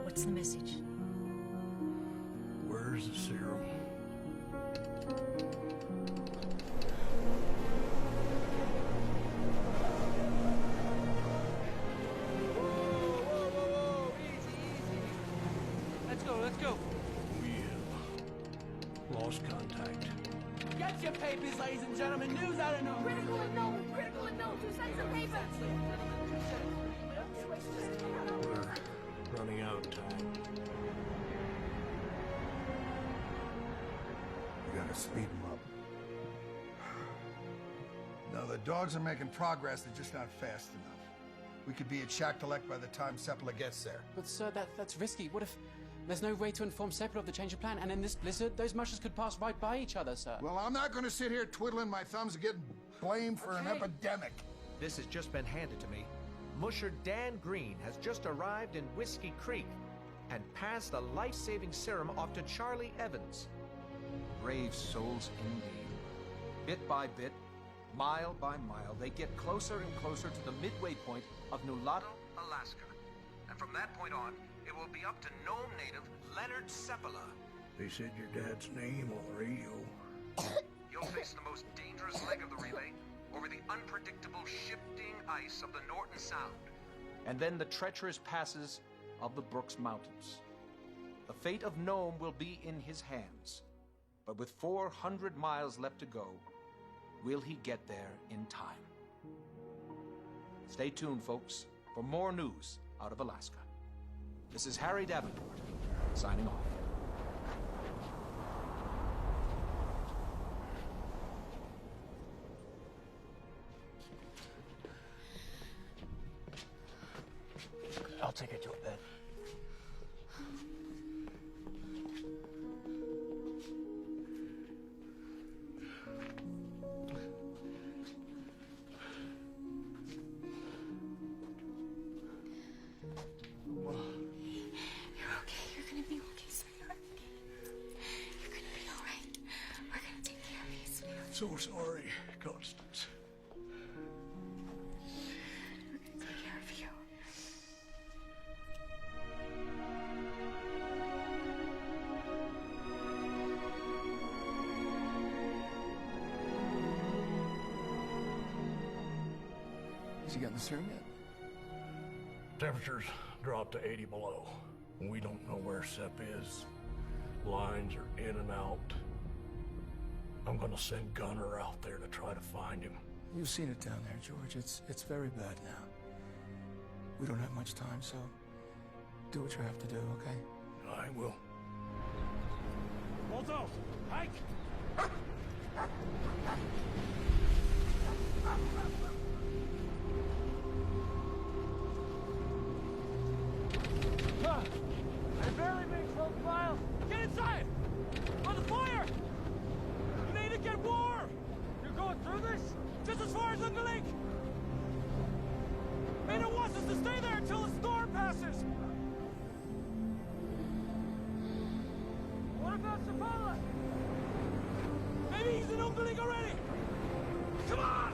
Speaker 9: What's the message?
Speaker 7: Where's the serum?
Speaker 13: Let's go.
Speaker 7: We have lost contact.
Speaker 16: Get your papers, ladies and gentlemen. News out of nowhere.
Speaker 8: Critical and known. Critical and known. 2 sets of papers.
Speaker 7: We're running out of time.
Speaker 14: We gotta speed them up. No, the dogs are making progress. They're just not fast enough. We could be at Shacktalek by the time Sepala gets there.
Speaker 13: But sir, that's risky. What if there's no way to inform Sepala of the change of plan, and in this blizzard, those mushers could pass right by each other, sir?
Speaker 14: Well, I'm not gonna sit here twiddling my thumbs and getting blamed for an epidemic.
Speaker 18: This has just been handed to me. Musher Dan Green has just arrived in Whiskey Creek and passed the life-saving serum off to Charlie Evans.
Speaker 3: Brave souls indeed. Bit by bit, mile by mile, they get closer and closer to the midway point of Nulato, Alaska. And from that point on, it will be up to Nome native Leonard Sepala.
Speaker 7: They said your dad's name on the radio.
Speaker 3: You'll face the most dangerous leg of the relay over the unpredictable shifting ice of the Norton Sound. And then the treacherous passes of the Brooks Mountains. The fate of Nome will be in his hands. But with 400 miles left to go, will he get there in time? Stay tuned, folks, for more news out of Alaska. This is Harry Davenport, signing off.
Speaker 6: I'll take her to a bed.
Speaker 7: So sorry, Constance.
Speaker 12: We're gonna take care of
Speaker 10: Has he gotten the serum yet?
Speaker 7: Temperatures dropped to 80 below. We don't know where Sep is. Lines are in and out. I'm gonna send Gunner out there to try to find him.
Speaker 10: You've seen it down there, George. It's very bad now. We don't have much time, so do what you have to do, okay?
Speaker 7: I will.
Speaker 20: Waldo! Hike! I barely made profile! Get inside! On the fire! You need to get warm! You're going through this? Just as far as Uncle Lake! Maynard wants us to stay there until the storm passes! What about Zavala? Maybe he's in Uncle Lake already! Come on!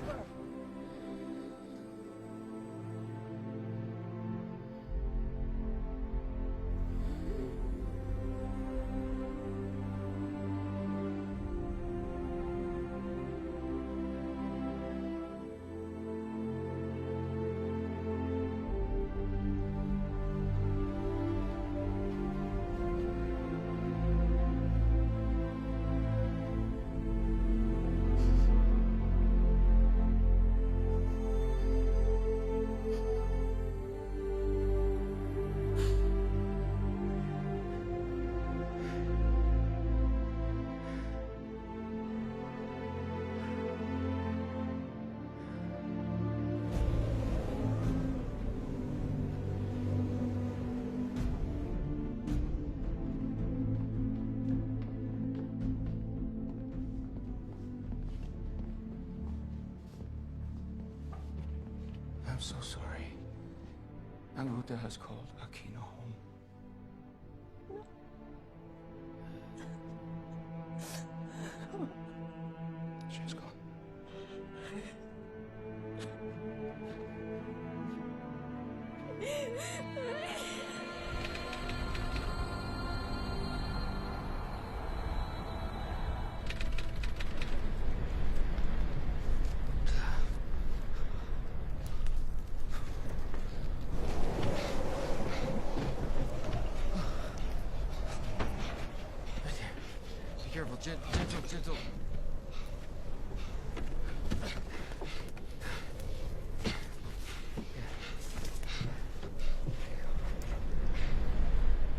Speaker 10: I'm so sorry. Anguta has called Aquino home. She's gone.
Speaker 13: Be careful, gentle.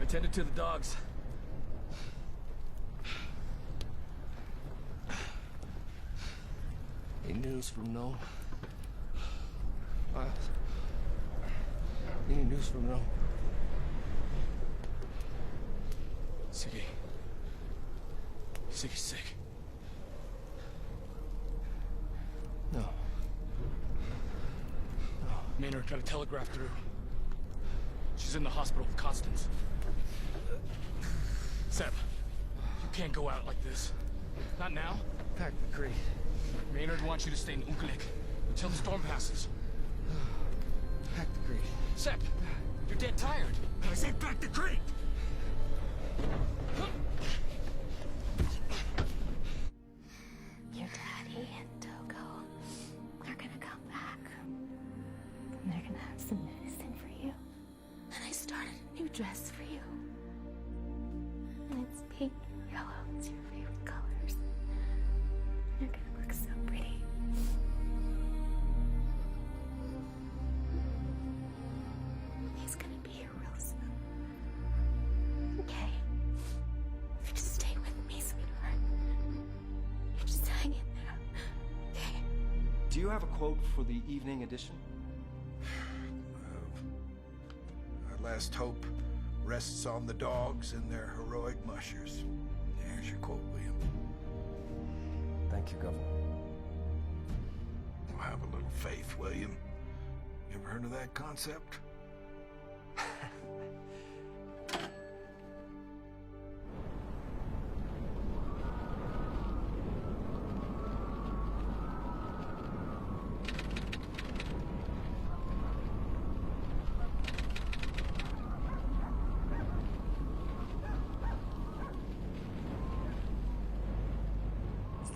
Speaker 20: Attended to the dogs.
Speaker 6: Any news from No? Miles? Any news from No?
Speaker 20: Siggy's sick.
Speaker 6: No.
Speaker 20: Maynard got a telegraph through. She's in the hospital with Constance. Seb, you can't go out like this. Not now.
Speaker 6: Pack the crate.
Speaker 20: Maynard wants you to stay in Unkalek until the storm passes.
Speaker 6: Pack the crate.
Speaker 20: Seb, you're dead tired. I say pack the crate!
Speaker 5: Your daddy and Togo are gonna come back. And they're gonna have some medicine for you. And I started a new dress for you. And it's pink and yellow. It's your favorite colors. You're gonna look so pretty. He's gonna be here real soon. Okay? You just stay with me, sweetheart. You just hang in there. Okay?
Speaker 16: Do you have a quote for the evening edition?
Speaker 14: Our last hope rests on the dogs and their heroic mushers. There's your quote, William.
Speaker 16: Thank you, Governor.
Speaker 14: Well, have a little faith, William. You ever heard of that concept?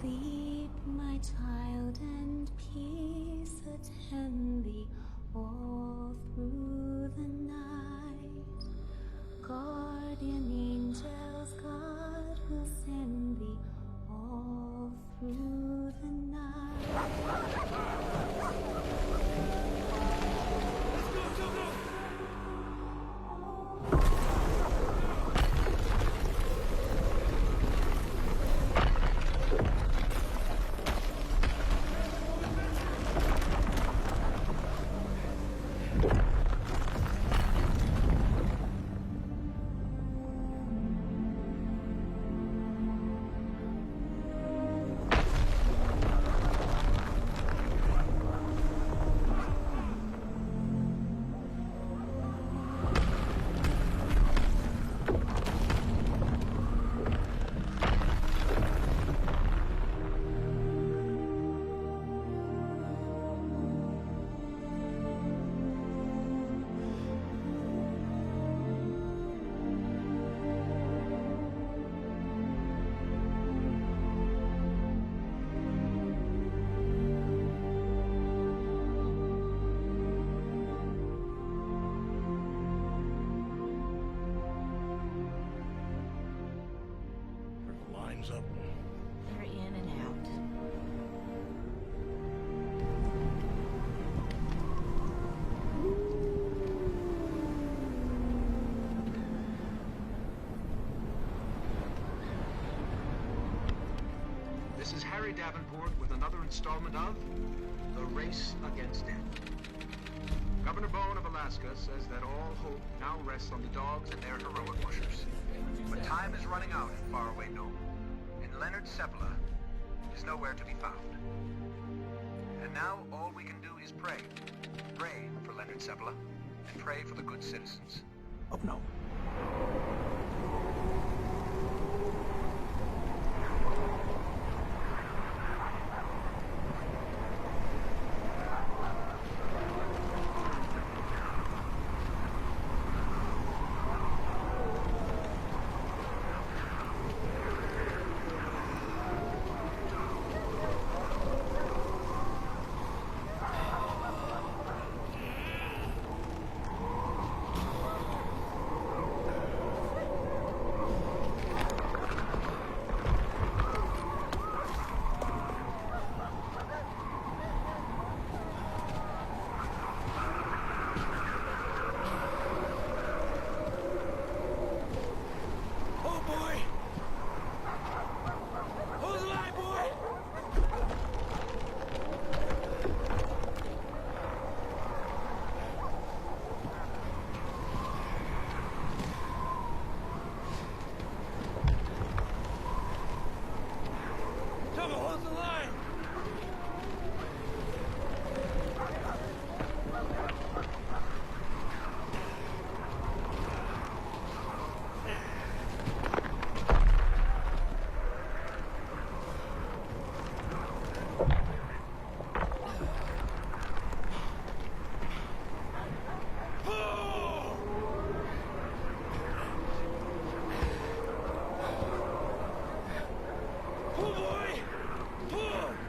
Speaker 5: Sleep My child, and peace attend thee all through the night. Guardian angels, God will send thee all through the night.
Speaker 7: Up.
Speaker 5: They're in and out.
Speaker 3: This is Harry Davenport with another installment of The Race Against Death. Governor Bone of Alaska says that all hope now rests on the dogs and their heroic pushers. But time is running out in faraway Nome. Leonard Seppala is nowhere to be found. And now all we can do is pray. Pray for Leonard Seppala, and pray for the good citizens of Nome.
Speaker 7: Pull, boy! Pull!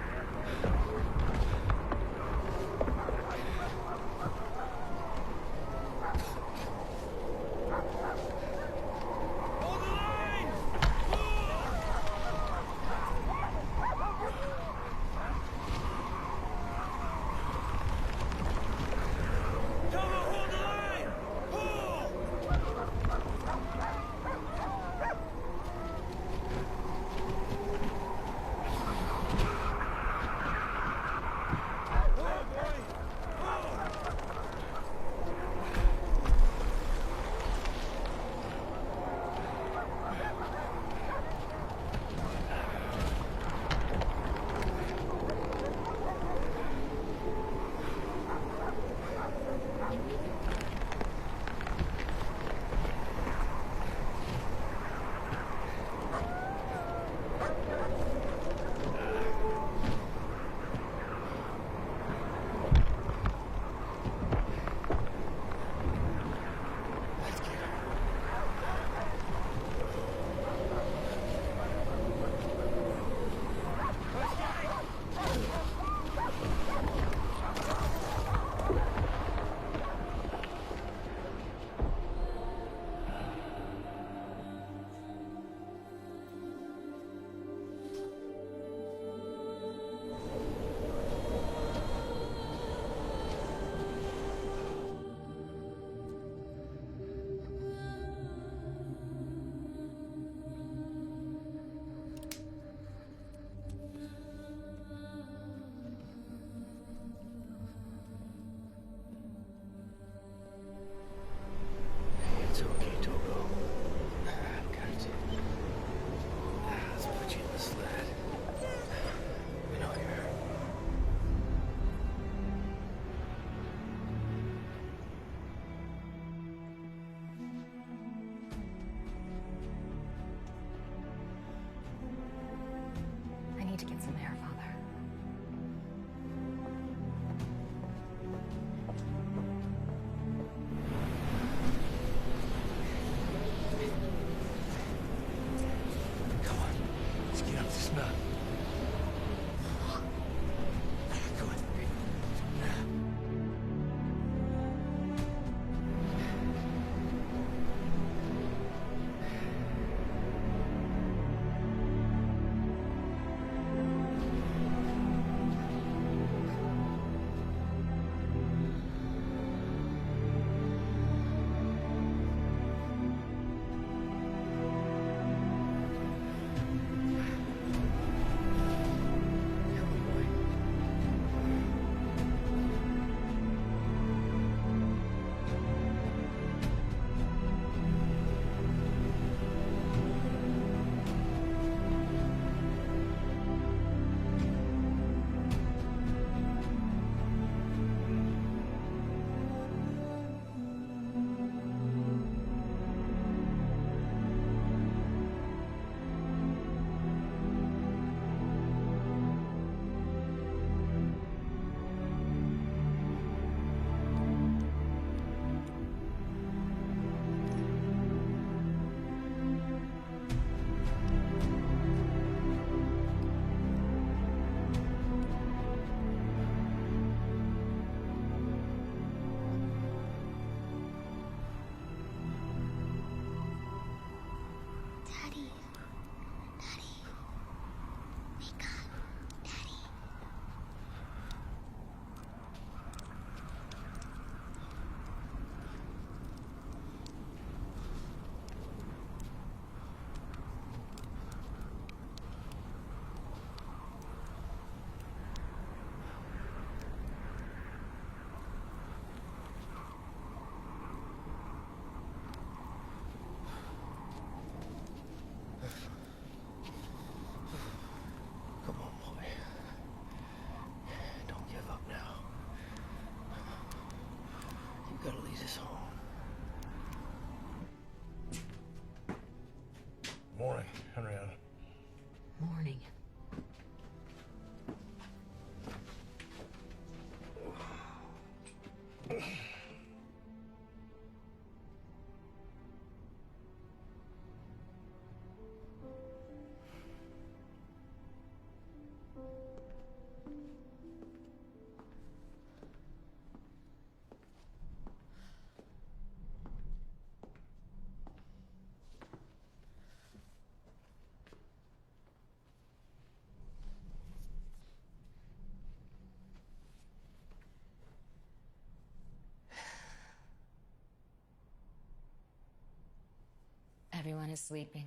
Speaker 9: Everyone is sleeping.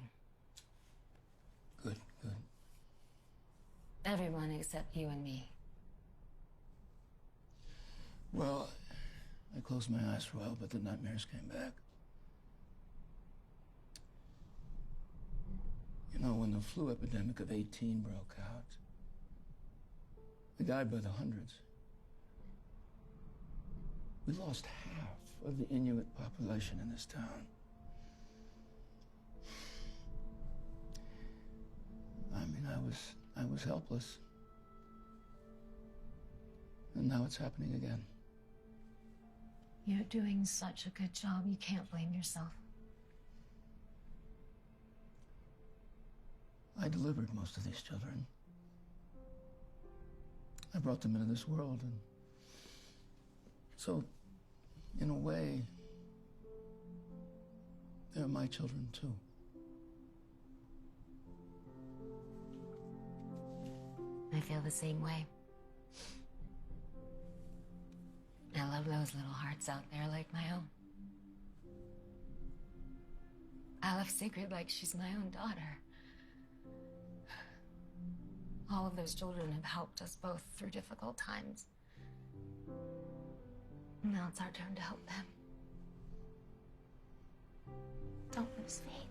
Speaker 10: Good, good.
Speaker 9: Everyone except you and me.
Speaker 10: Well, I closed my eyes for a while, but the nightmares came back. You know, when the flu epidemic of 18 broke out, they died by the hundreds. We lost half of the Inuit population in this town. I mean, I was helpless. And now it's happening again.
Speaker 9: You're doing such a good job, you can't blame yourself.
Speaker 10: I delivered most of these children. I brought them into this world, and so, in a way, they're my children too.
Speaker 9: I feel the same way. I love those little hearts out there like my own. I love Sigrid like she's my own daughter. All of those children have helped us both through difficult times. Now it's our turn to help them. Don't lose faith.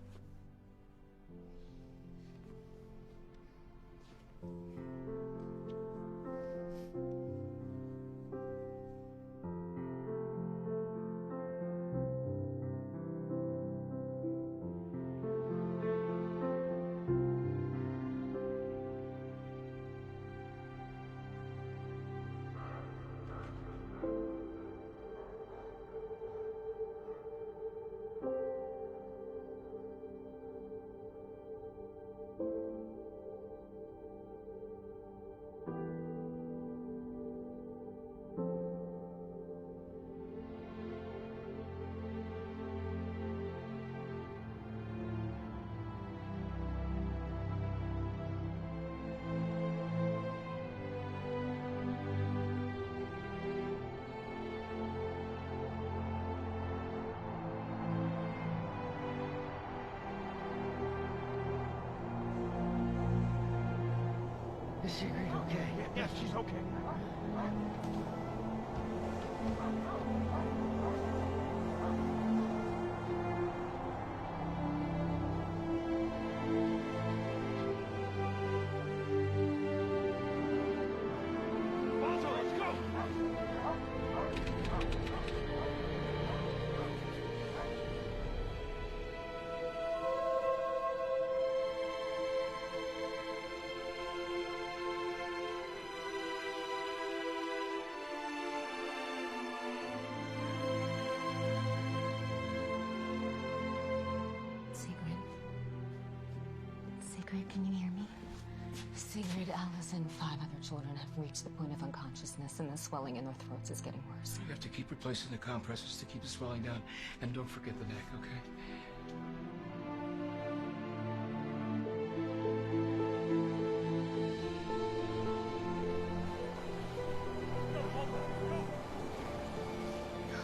Speaker 10: Is Sigrid okay?
Speaker 20: Yes, she's okay.
Speaker 9: Sigrid, can you hear me? Sigrid, Alice, and 5 other children have reached the point of unconsciousness, and the swelling in their throats is getting worse.
Speaker 10: You have to keep replacing the compressors to keep the swelling down, and don't forget the neck, okay?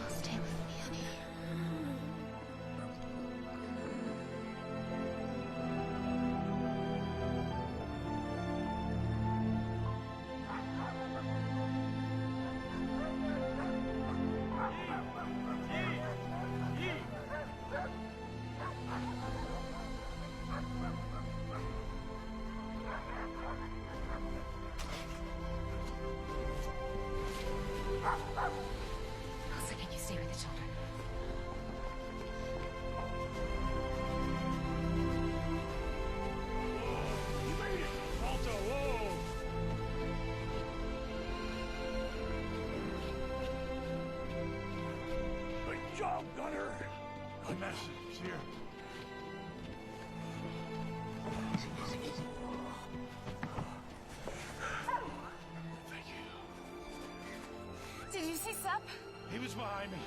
Speaker 9: Stay with me, honey. Elsa, can you stay with the children?
Speaker 20: You made it! Alto, whoa!
Speaker 7: Good job, Gunner.
Speaker 20: Good message here.
Speaker 12: Did you see Sep?
Speaker 20: He was behind me.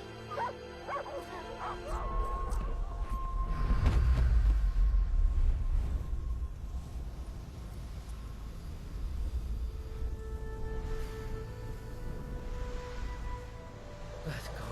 Speaker 6: Let's go.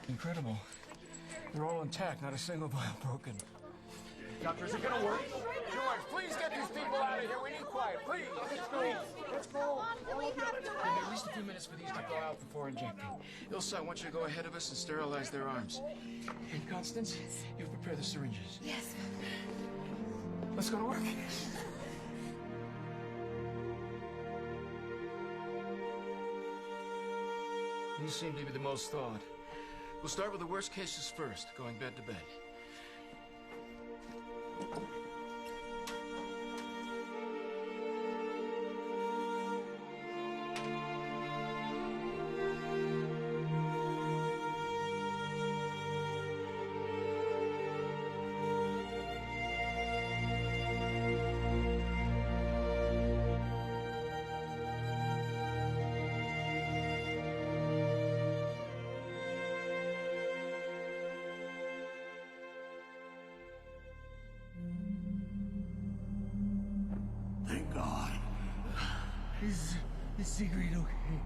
Speaker 10: Incredible. They're all intact, not a single vial broken.
Speaker 20: Doctor, is it gonna work? George, please get these people out of here. We need quiet, please. Let's go.
Speaker 10: At least a few minutes for these to go out before injecting. Ilsa, I want you to go ahead of us and sterilize their arms. And Constance, you prepare the syringes.
Speaker 5: Yes.
Speaker 10: Let's go to work. You seem to be the most thawed. We'll start with the worst cases first, going bed to bed.
Speaker 7: Thank God. Is Sigrid okay?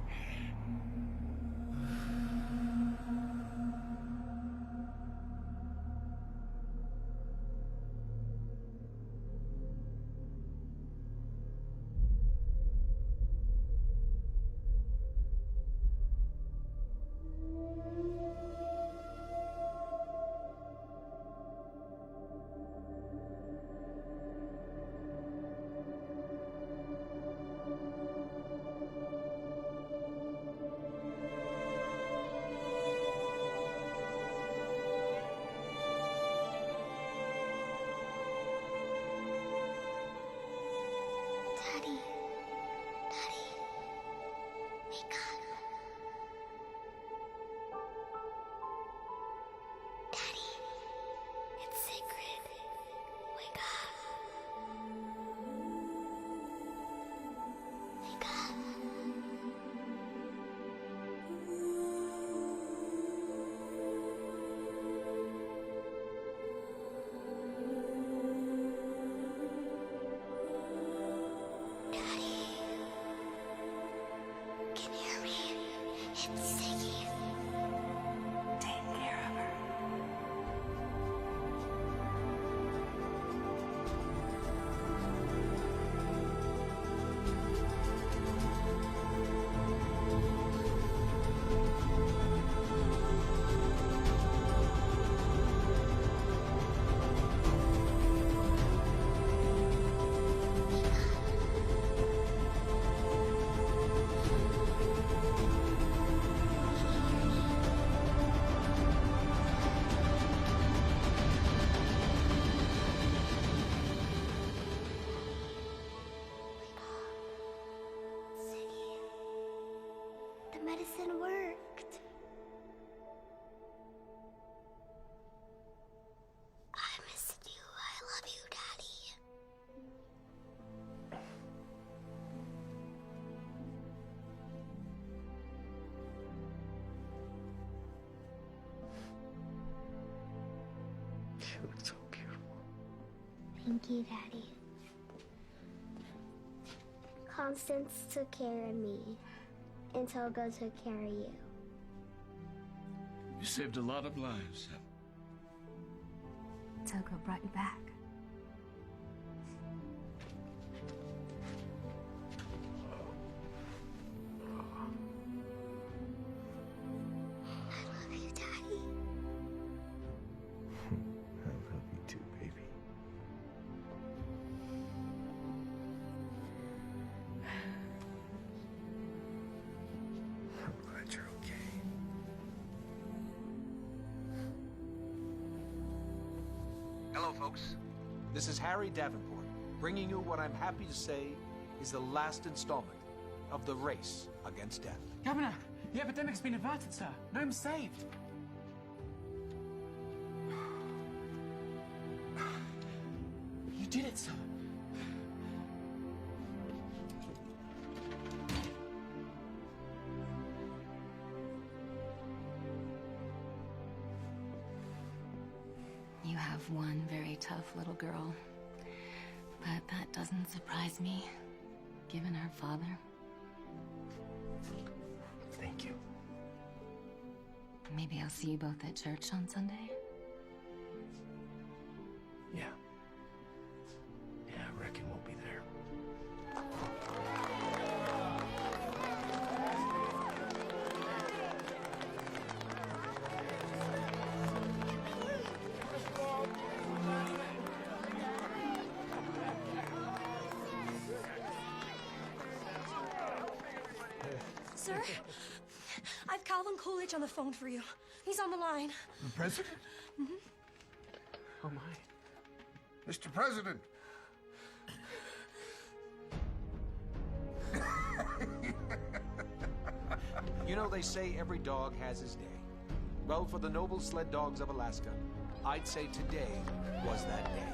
Speaker 8: Daddy. Daddy. Wake up. Daddy. It's Sigrid. Wake up. Wake up. Can you hear me? It's Siggy. Take care of her. Siggy. The medicine worked. I missed you. I love you, Daddy.
Speaker 6: She looked so beautiful.
Speaker 8: Thank you, Daddy. Constance took care of me, and Togo took care of you.
Speaker 10: You saved a lot of lives.
Speaker 5: Togo brought you back.
Speaker 8: I love you, Daddy.
Speaker 6: I love you too, baby. I'm glad you're okay.
Speaker 3: Hello, folks.
Speaker 18: This is Harry Davenport, bringing you what I'm happy to say is the last installment of the race against death.
Speaker 13: Governor, the epidemic's been averted, sir. Nome's saved. You did it, sir.
Speaker 5: You have one very tough little girl. But that doesn't surprise me, given her father.
Speaker 6: Thank you.
Speaker 9: Maybe I'll see you both at church on Sunday?
Speaker 6: Yeah. Yeah, I reckon we'll be there.
Speaker 21: Sir, I've Calvin Coolidge on the phone for you. He's on the line.
Speaker 14: The president?
Speaker 21: Mm-hmm.
Speaker 14: Oh, my. Mr. President.
Speaker 18: You know, they say every dog has his day. Well, for the noble sled dogs of Alaska, I'd say today was that day.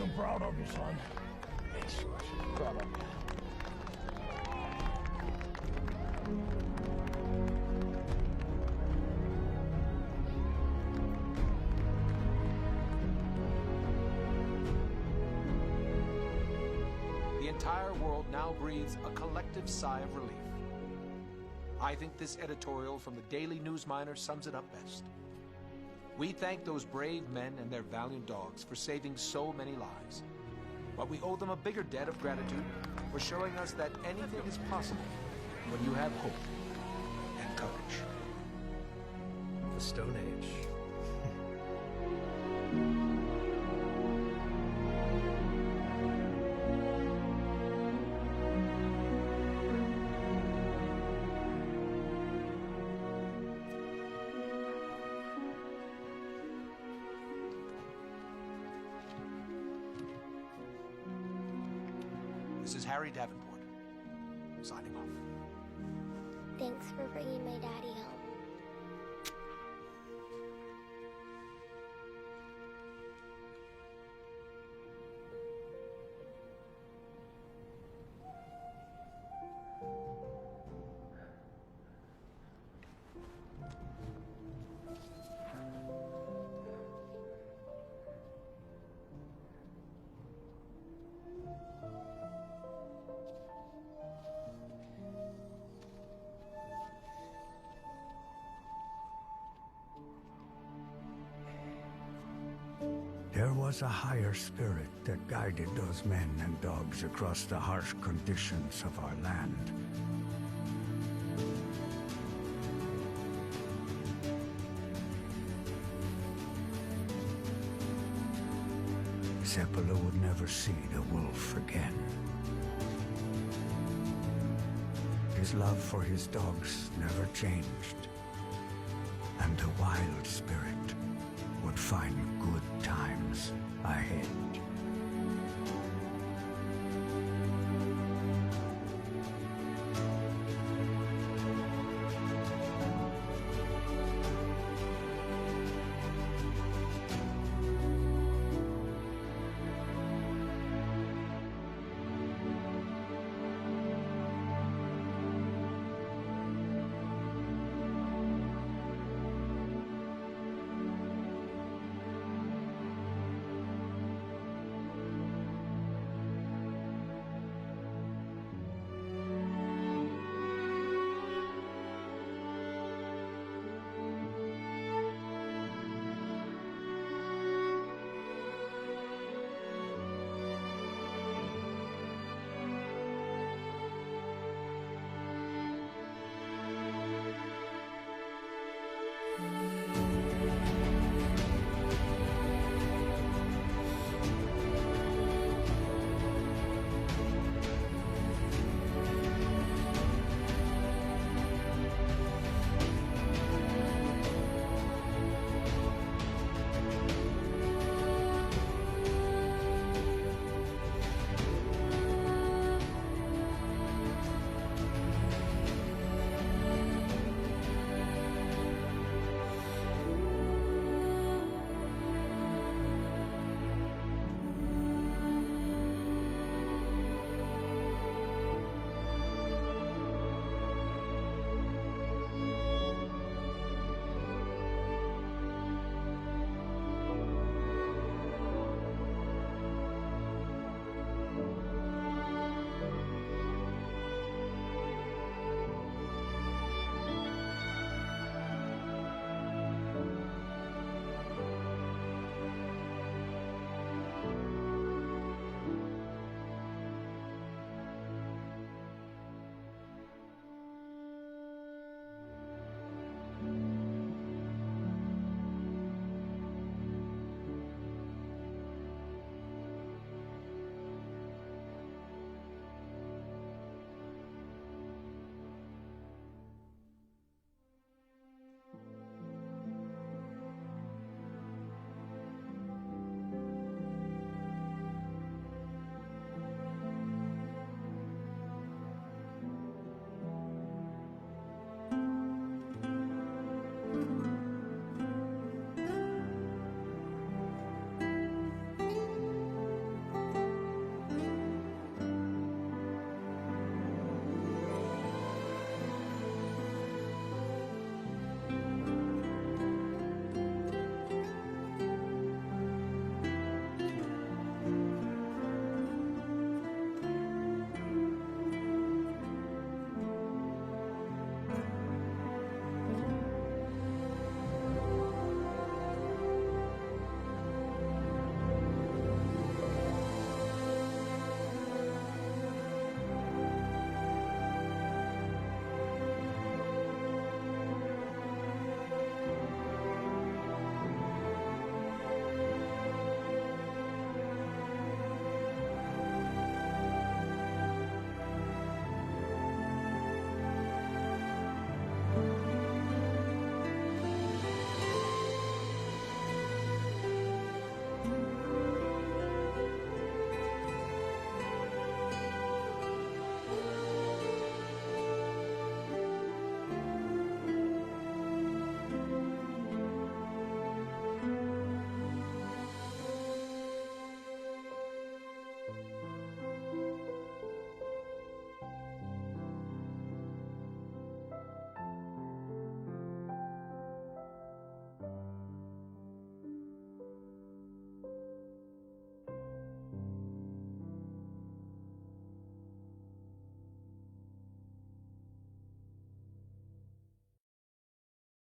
Speaker 7: I'm proud of you, son.
Speaker 6: Thanks, George. Proud of you.
Speaker 18: The entire world now breathes a collective sigh of relief. I think this editorial from the Daily News Miner sums it up best. We thank those brave men and their valiant dogs for saving so many lives. But we owe them a bigger debt of gratitude for showing us that anything is possible when you have hope and courage.
Speaker 6: The Stone Age.
Speaker 18: This is Harry Davenport, signing off.
Speaker 8: Thanks for bringing my daddy home.
Speaker 1: There was a higher spirit that guided those men and dogs across the harsh conditions of our land. Seppala would never see the wolf again. His love for his dogs never changed, and the wild spirit would find good times ahead.